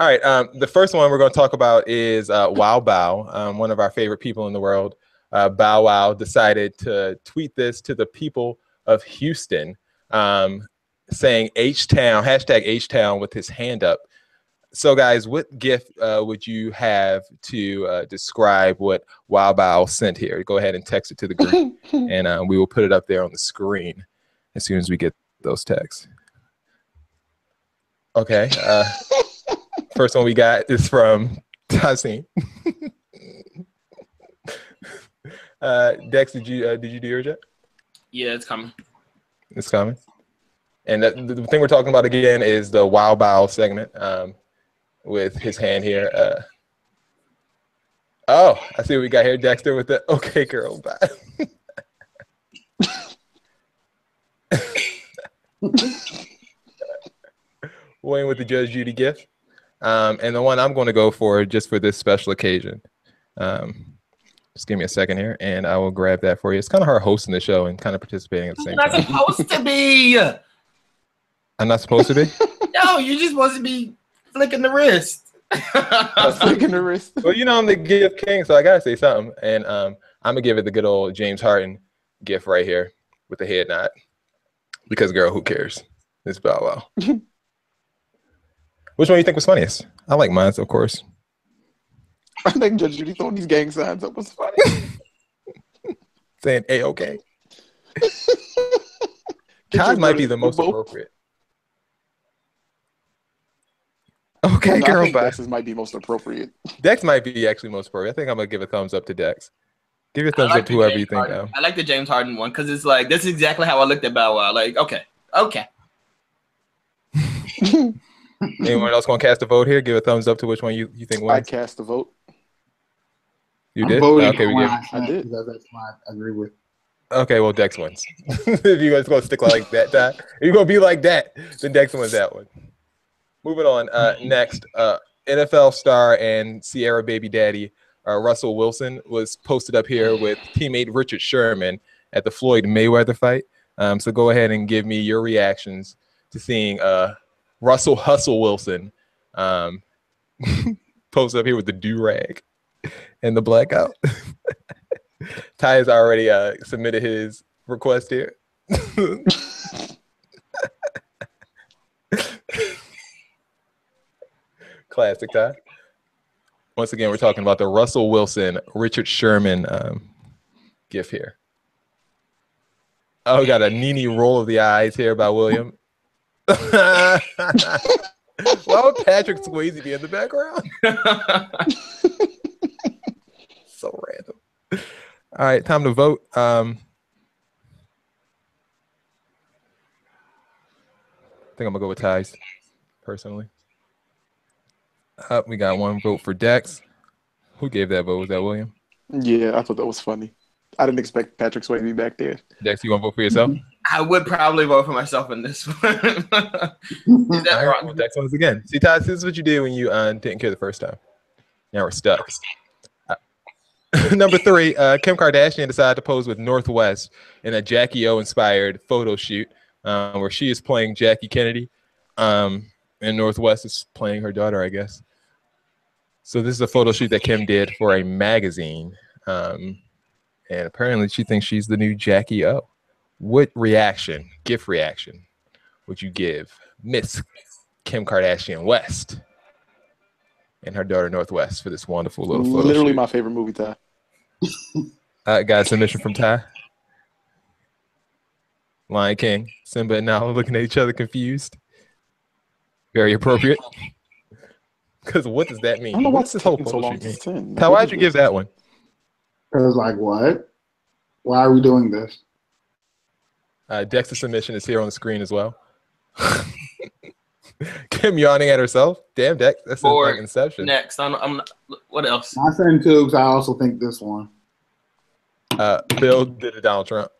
All right. The first one we're going to talk about is Wow Bow, one of our favorite people in the world. Bow Wow decided to tweet this to the people of Houston, saying H-Town, hashtag H-Town with his hand up. So guys, what gift would you have to describe what Wow Bow sent here? Go ahead and text it to the group, and we will put it up there on the screen as soon as we get those texts. Okay. First one we got is from Tassim. Dex, did you do yours yet? Yeah, it's coming. It's coming. And the thing we're talking about again is the Wow Bow segment. With his hand here. Oh, I see what we got here. Dexter with the okay girl, bye. Wayne with the Judge Judy gift. And the one I'm going to go for just for this special occasion. Just give me a second here, and I will grab that for you. It's kind of hard hosting the show and kind of participating at the same time. You're not supposed to be. I'm not supposed to be? No, you're just supposed to be flicking the wrist. Flicking the wrist. Well, you know I'm the gift king, so I gotta say something. And I'm gonna give it the good old James Harden gift right here with the head nod. Because girl, who cares? It's Bow Wow. Which one do you think was funniest? I like mine, of course. I think Judge Judy throwing these gang signs up was funny. Saying A-okay. Todd might be the most appropriate. Okay, no, girl, I think bye. Dex's might be most appropriate. Dex might be actually most appropriate. I think I'm gonna give a thumbs up to Dex. Give your thumbs up to whoever you think. I like the James Harden one because it's like this is exactly how I looked at Bow Wow. Like, okay. Anyone else gonna cast a vote here? Give a thumbs up to which one you think wins. I cast a vote. You did? Okay, we did. I did. That's what I agree with. Okay, well, Dex wins. If you guys gonna stick like that, if you're gonna be like that, then Dex wins that one. Moving on. Next, NFL star and Sierra baby daddy Russell Wilson was posted up here with teammate Richard Sherman at the Floyd Mayweather fight. So go ahead and give me your reactions to seeing Russell Hustle Wilson post up here with the do-rag and the blackout. Ty has already submitted his request here. Classic, Ty. Once again, we're talking about the Russell Wilson, Richard Sherman gif here. Oh, we got a Nene roll of the eyes here by William. Why would Patrick Swayze be in the background? So random. All right, time to vote. I think I'm gonna go with ties, personally. We got one vote for Dex. Who gave that vote? Was that William? Yeah, I thought that was funny. I didn't expect Patrick Swayze to be back there. Dex, you want to vote for yourself? I would probably vote for myself in this one. Is that All right, wrong? well, Dex wins again. See, Ty, this is what you did when you didn't care the first time. Now we're stuck. Number 3, Kim Kardashian decided to pose with Northwest in a Jackie O-inspired photo shoot where she is playing Jackie Kennedy and Northwest is playing her daughter, I guess. So this is a photo shoot that Kim did for a magazine. And apparently she thinks she's the new Jackie O. What reaction, gift reaction, would you give Miss Kim Kardashian West and her daughter Northwest for this wonderful little photo Literally shoot? my favorite movie, Ty. Got a submission from Ty. Lion King, Simba and Nala looking at each other confused. Very appropriate. Because what does that mean? I don't know What's this whole taking so photo long shoot to mean? send. Ty, why'd you give that one? Because like what? Why are we doing this? Dex's submission is here on the screen as well. Kim yawning at herself. Damn, Dex. That's like Inception. Next, I'm not, what else? I send two because I also think this one. Bill did it Donald Trump.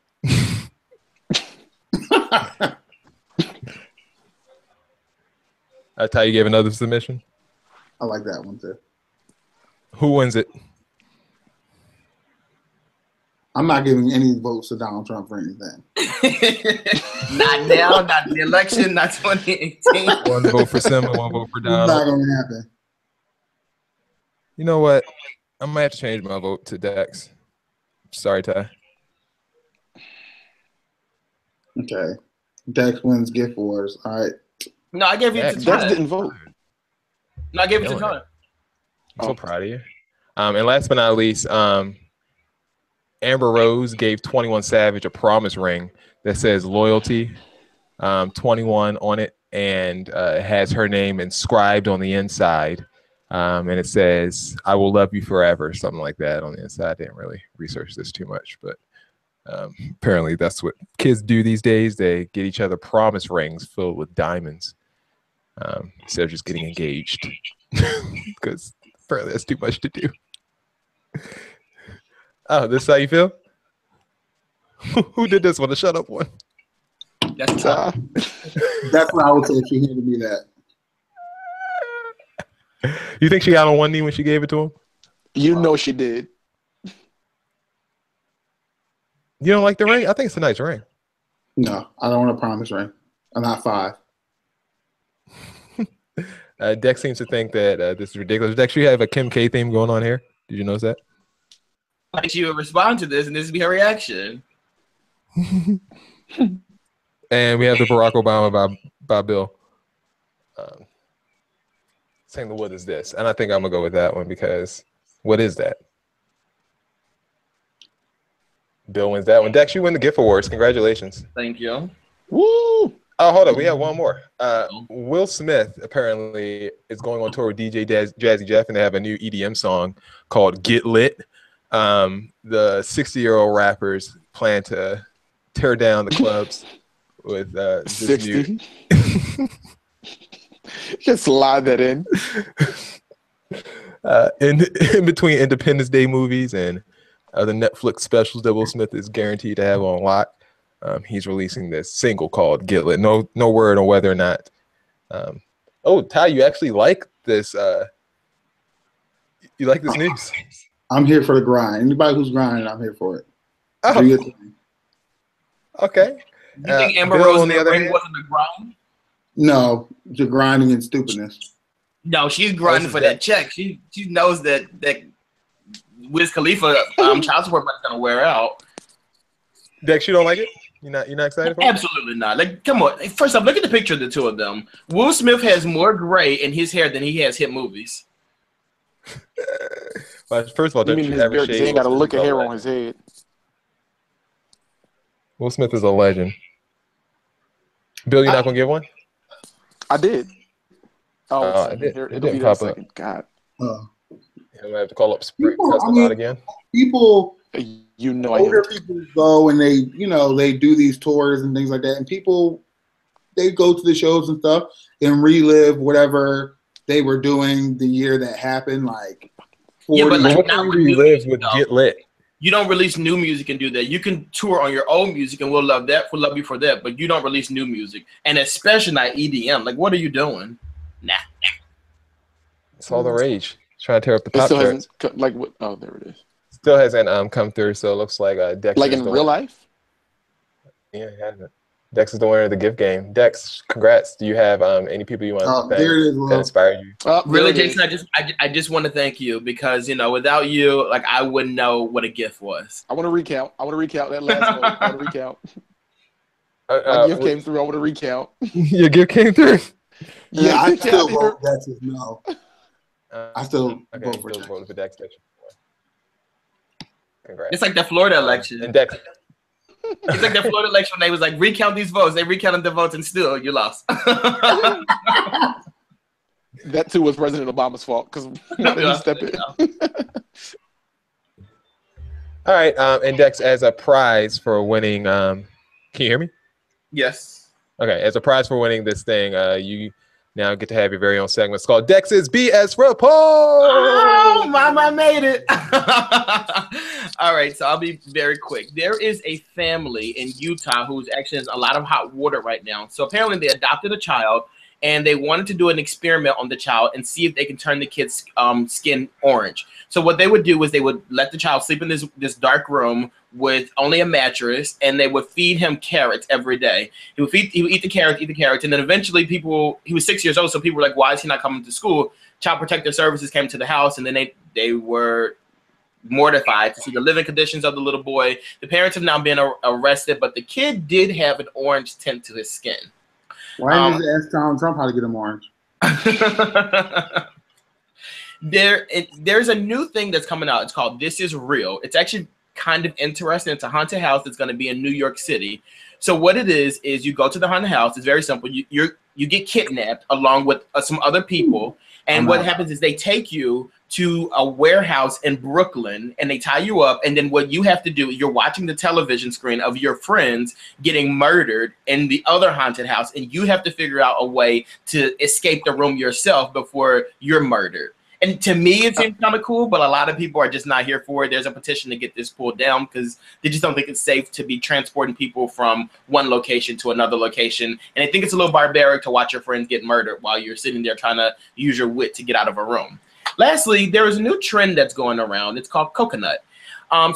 That's how you gave another submission. I like that one too. Who wins it? I'm not giving any votes to Donald Trump for anything. Not now, not the election, not 2018. One vote for Simba, one vote for It's not Donald. going to happen. You know what? I might have to change my vote to Dex. Sorry, Ty. Okay. Dex wins gift wars. All right. No, I gave it to Dex Ty. didn't vote. No, I gave it to Dylan. Ty. I'm so proud of you. And last but not least, Amber Rose gave 21 Savage a promise ring that says loyalty, 21 on it, and it has her name inscribed on the inside. And it says, I will love you forever, something like that on the inside. I didn't really research this too much, but apparently that's what kids do these days. They get each other promise rings filled with diamonds instead of just getting engaged because apparently that's too much to do. Oh, this is how you feel? Who did this one? The shut up one. That's Ty. That's what I would say if she handed me that. You think she got on one knee when she gave it to him? You know she did. You don't like the ring? I think it's a nice ring. No, I don't want a promise ring. I'm not 5. Dex seems to think that this is ridiculous. Dex, you have a Kim K theme going on here. Did you notice that? Like she would respond to this, and this would be her reaction. And we have the Barack Obama by Bill. Saying the what is this? And I think I'm going to go with that one because what is that? Bill wins that one. Dex, you win the gift awards. Congratulations. Thank you. Woo! Oh, hold up. We have one more. Will Smith apparently is going on tour with DJ Jazzy Jeff, and they have a new EDM song called Get Lit. The 60-year-old rappers plan to tear down the clubs with this 60. Just slide that in. in between Independence Day movies and of the Netflix specials that Will Smith is guaranteed to have on lock. He's releasing this single called "Get Lit." No word on whether or not. Oh, Ty, you actually like this? You like this news? I'm here for the grind. Anybody who's grinding, I'm here for it. Oh, okay. You think Amber Bill, Rose on in the the other ring hand? wasn't a grind? No, the grinding and stupidness. No, she's grinding for that check. She knows that Wiz Khalifa child support money's gonna wear out. Dex, you don't like it? You're not excited for it? Absolutely not. Like, come on. First off, look at the picture of the two of them. Will Smith has more gray in his hair than he has hit movies. Well, first of all, You don't mean you his ever beard? shave? He ain't got a Will lick of Smith? hair on his head. Will Smith is a legend. Bill, you're not gonna give one? I did. Oh, it didn't it'll be there in a pop up. second. God. I'm gonna have to call up Sprint, People, test I them mean, out again. People, You know I older am. people go and they do these tours and things like that, and people, they go to the shows and stuff and relive whatever they were doing the year that happened, like 40 Yeah, but like What not can with you new relive music, with though. Get Lit? You don't release new music and do that. You can tour on your own music and we'll love that. We'll love you for that. But you don't release new music. And especially not EDM. Like, what are you doing? Nah. It's all the rage. Trying to tear up the It pop still charts. hasn't like what? Oh, there it is. Still hasn't come through, so it looks like Dex Like is in the real winner. life. Yeah, it hasn't. Dex is the winner of the gift game. Dex, congrats. Do you have any people you want to there it is, thank Will. that inspired you? Oh, Really, there it is. Jason, I just want to thank you because, without you, like, I wouldn't know what a gift was. I want to recount. I want to recount that last vote. I want to recount. My Uh, gift came through. I want to recount. Your gift came through. Yeah, I still here. vote Texas. No, I still Okay, vote for still Texas. voted for Dex. Congrats. It's like the Florida election. And Dex, It's like the Florida election when they was like, recount these votes. They recounted the votes and still you lost. That too was President Obama's fault because why did he step in? all right. And Dex, as a prize for winning, can you hear me? Yes. Okay, as a prize for winning this thing, you now get to have your very own segment. It's called Dex's BS Report. Oh, Mama made it. All right, so I'll be very quick. There is a family in Utah who's actually in a lot of hot water right now. So apparently they adopted a child and they wanted to do an experiment on the child and see if they can turn the kid's skin orange. So what they would do is they would let the child sleep in this dark room with only a mattress, and they would feed him carrots every day. He would eat the carrots, and then eventually he was 6 years old, so people were like, why is he not coming to school? Child Protective Services came to the house, and then they were mortified to see the living conditions of the little boy. The parents have now been arrested, but the kid did have an orange tint to his skin. Why didn't you ask Donald Trump how to get him orange? There's a new thing that's coming out. It's called This Is Real. It's actually kind of interesting. It's a haunted house that's going to be in New York City. So what it is you go to the haunted house. It's very simple. You get kidnapped along with some other people, and what happens is they take you to a warehouse in Brooklyn and they tie you up, and then what you have to do, you're watching the television screen of your friends getting murdered in the other haunted house, and you have to figure out a way to escape the room yourself before you're murdered. And to me, it seems kind of cool, but a lot of people are just not here for it. There's a petition to get this pulled down because they just don't think it's safe to be transporting people from one location to another location. And I think it's a little barbaric to watch your friends get murdered while you're sitting there trying to use your wit to get out of a room. Lastly, there is a new trend that's going around. It's called coconut.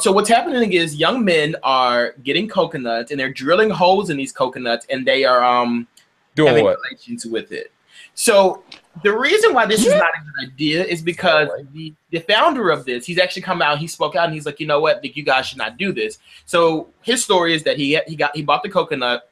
So what's happening is young men are getting coconuts and they're drilling holes in these coconuts and they are having relations with it. So the reason why this is not a good idea is because the founder of this, he's actually come out, he spoke out and he's like, you know what, you guys should not do this. So his story is that he bought the coconut,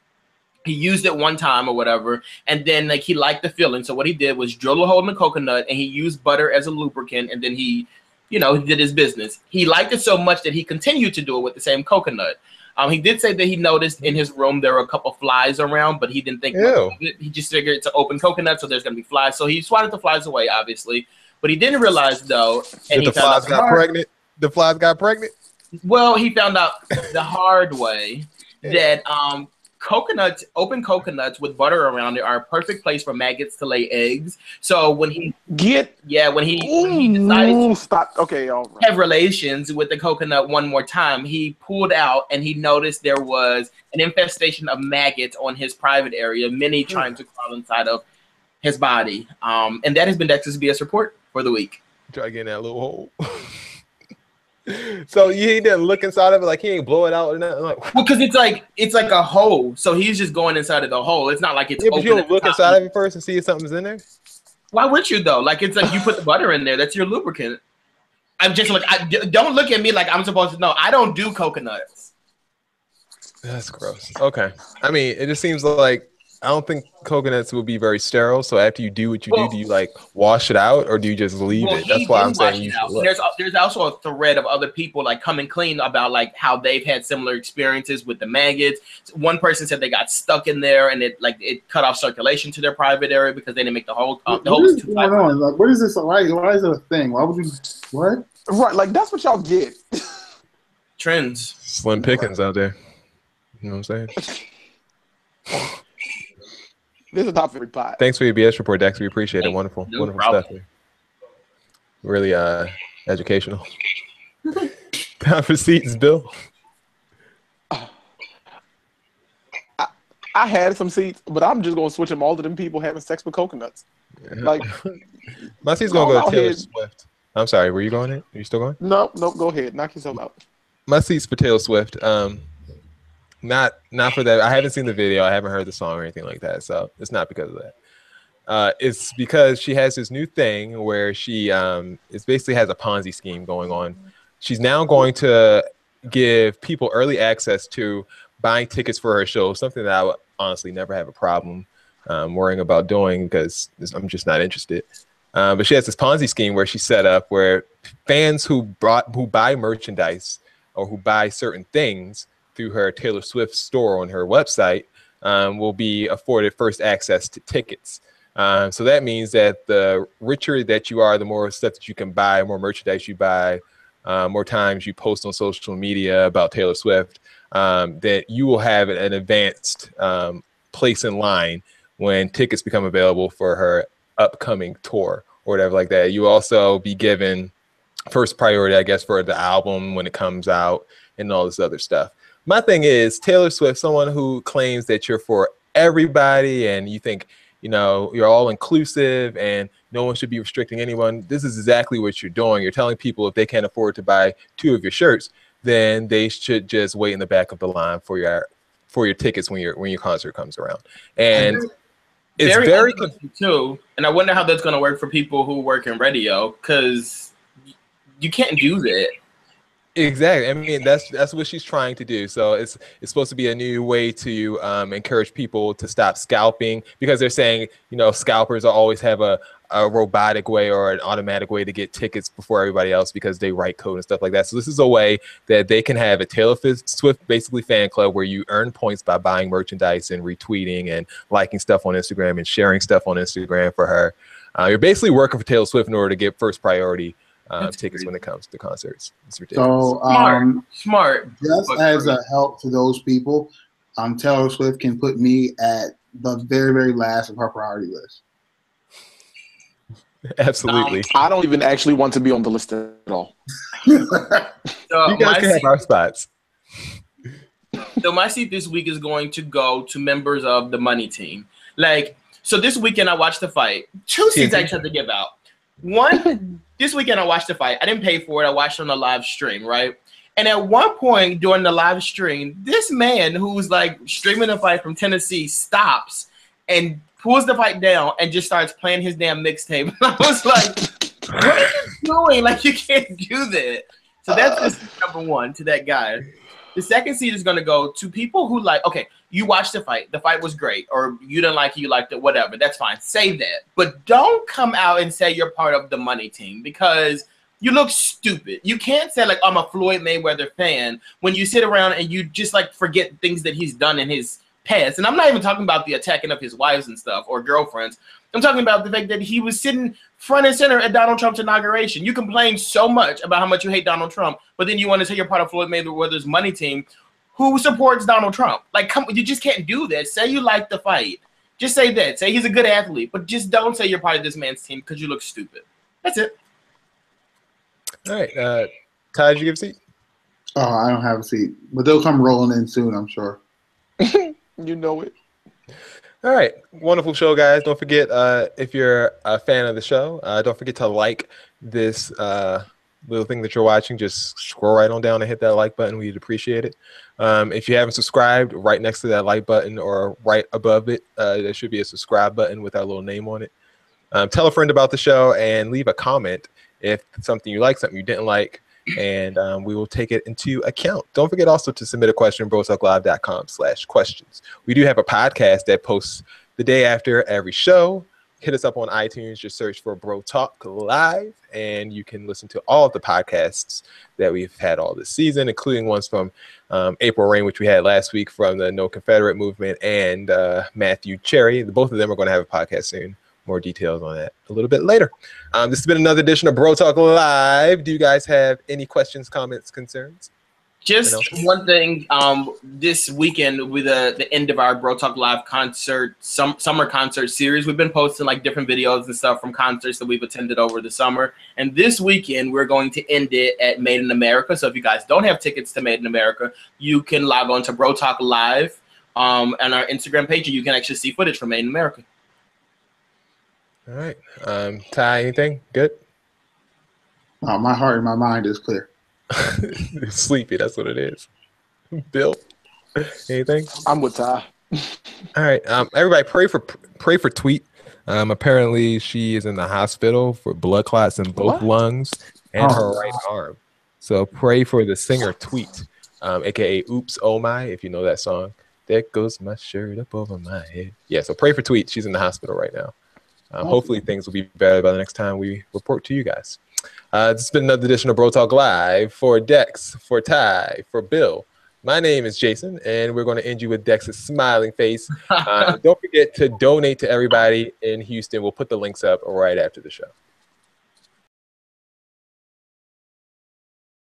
he used it one time or whatever, and then like he liked the feeling. So what he did was drill a hole in the coconut and he used butter as a lubricant, and then he did his business. He liked it so much that he continued to do it with the same coconut. He did say that he noticed in his room there were a couple flies around, but he didn't think much of it. He just figured it's an open coconut, so there's going to be flies. So he swatted the flies away, obviously. But he didn't realize, though. And the flies got pregnant? The flies got pregnant? Well, he found out the hard way that coconuts, open coconuts with butter around it, are a perfect place for maggots to lay eggs. So when he when he decided to stop. Okay, all right. have relations with the coconut one more time, he pulled out and he noticed there was an infestation of maggots on his private area, many trying to crawl inside of his body. And that has been Dex's BS report for the week. Try to get in that little hole. So he didn't look inside of it, like he ain't blow it out or nothing. Like, well, because it's like a hole, so he's just going inside of the hole. It's not like it's yeah, but open. you don't look inside of it first and see if something's in there. Why would you though? Like, it's like you put the butter in there. That's your lubricant. I'm just like, don't look at me like I'm supposed to know. I don't do coconuts. That's gross. Okay, I mean, it just seems like I don't think coconuts will be very sterile. So after you do what you do you like wash it out or do you just leave it? That's why I'm saying you should look. There's also a thread of other people like coming clean about like how they've had similar experiences with the maggots. One person said they got stuck in there and it cut off circulation to their private area because they didn't make the hole. What is going on? Like, what is this? Why is it a thing? Why would you? What? Right, like that's what y'all get. Trends. Slim pickings out there. You know what I'm saying? This is a top 3 pot. Thanks for your BS report, Dex. We appreciate it. Wonderful, wonderful stuff. Really educational. Time for seats, Bill. I had some seats, but I'm just gonna switch them all to them people having sex with coconuts. Like my seat's gonna go to Taylor Swift. I'm sorry, were you going in? Are you still going? No, go ahead. Knock yourself out. My seat's for Taylor Swift. Not for that. I haven't seen the video. I haven't heard the song or anything like that. So it's not because of that. It's because she has this new thing where she it basically has a Ponzi scheme going on. She's now going to give people early access to buying tickets for her show, something that I would honestly never have a problem worrying about doing because I'm just not interested. But she has this Ponzi scheme where she set up where fans who buy merchandise or who buy certain things through her Taylor Swift store on her website will be afforded first access to tickets. So that means that the richer that you are, the more stuff that you can buy, more merchandise you buy, more times you post on social media about Taylor Swift, that you will have an advanced place in line when tickets become available for her upcoming tour or whatever like that. You also be given first priority, I guess, for the album when it comes out and all this other stuff. My thing is Taylor Swift, someone who claims that you're for everybody and you think, you know, you're all inclusive and no one should be restricting anyone. This is exactly what you're doing. You're telling people if they can't afford to buy 2 of your shirts, then they should just wait in the back of the line for your tickets when your concert comes around. And it's very too. And I wonder how that's going to work for people who work in radio because you can't do that. Exactly. I mean, that's what she's trying to do. So it's supposed to be a new way to encourage people to stop scalping because they're saying, you know, scalpers always have a robotic way or an automatic way to get tickets before everybody else because they write code and stuff like that. So this is a way that they can have a Taylor Swift basically fan club where you earn points by buying merchandise and retweeting and liking stuff on Instagram and sharing stuff on Instagram for her. You're basically working for Taylor Swift in order to get first priority tickets when it comes to concerts. It's ridiculous. So smart. Just as a help to those people, Taylor Swift can put me at the very, very last of her priority list. Absolutely. I don't even actually want to be on the list at all. You guys can have our spots. So my seat this week is going to go to members of the money team. Like, so this weekend I watched the fight. 2 seats I had to give out. One, this weekend I watched the fight. I didn't pay for it. I watched it on the live stream, right? And at one point during the live stream, this man who's like streaming the fight from Tennessee stops and pulls the fight down and just starts playing his damn mixtape. I was like, what are you doing? Like, you can't do that. So that's just number one to that guy. The second seat is going to go to people who like, okay, you watched the fight. The fight was great. Or you didn't like it, you liked it, whatever. That's fine. Say that. But don't come out and say you're part of the money team because you look stupid. You can't say, like, I'm a Floyd Mayweather fan when you sit around and you just, like, forget things that he's done in his past. And I'm not even talking about the attacking of his wives and stuff or girlfriends. I'm talking about the fact that he was sitting front and center at Donald Trump's inauguration. You complain so much about how much you hate Donald Trump, but then you want to say you're part of Floyd Mayweather's money team. who supports Donald Trump. Like, come, you just can't do that. Say you like the fight. Just say that. Say he's a good athlete, but just don't say you're part of this man's team because you look stupid. That's it. All right. Ty, did you give a seat? Oh, I don't have a seat, but they'll come rolling in soon, I'm sure. You know it. All right. Wonderful show, guys. Don't forget, if you're a fan of the show, don't forget to like this little thing that you're watching. Just scroll right on down and hit that like button. We'd appreciate it. If you haven't subscribed, right next to that like button or right above it, there should be a subscribe button with our little name on it. Tell a friend about the show and leave a comment if something you like, something you didn't like, and we will take it into account. Don't forget also to submit a question, brotalklive.com/questions. We do have a podcast that posts the day after every show. Hit us up on iTunes, just search for Bro Talk Live, and you can listen to all of the podcasts that we've had all this season, including ones from April Rain, which we had last week from the No Confederate Movement, and Matthew Cherry. Both of them are going to have a podcast soon. More details on that a little bit later. This has been another edition of Bro Talk Live. Do you guys have any questions, comments, concerns? Just one thing. This weekend with the end of our Bro Talk Live concert, summer concert series, we've been posting like different videos and stuff from concerts that we've attended over the summer. And this weekend we're going to end it at Made in America. So if you guys don't have tickets to Made in America, you can log on to Bro Talk Live on our Instagram page, and you can actually see footage from Made in America. All right. Ty, anything? Good? My heart and my mind is clear. Sleepy, that's what it is. Bill, anything? I'm with Ty. All right. Everybody pray for Tweet. Apparently she is in the hospital for blood clots in both lungs and her right arm. So pray for the singer Tweet, aka Oops Oh My, if you know that song. There goes my shirt up over my head. Yeah, so pray for Tweet. She's in the hospital right now. Hopefully things will be better by the next time we report to you guys. This has been another edition of Bro Talk Live. For Dex, for Ty, for Bill, my name is Jason, and we're going to end you with Dex's smiling face. Don't forget to donate to everybody in Houston. We'll put the links up right after the show.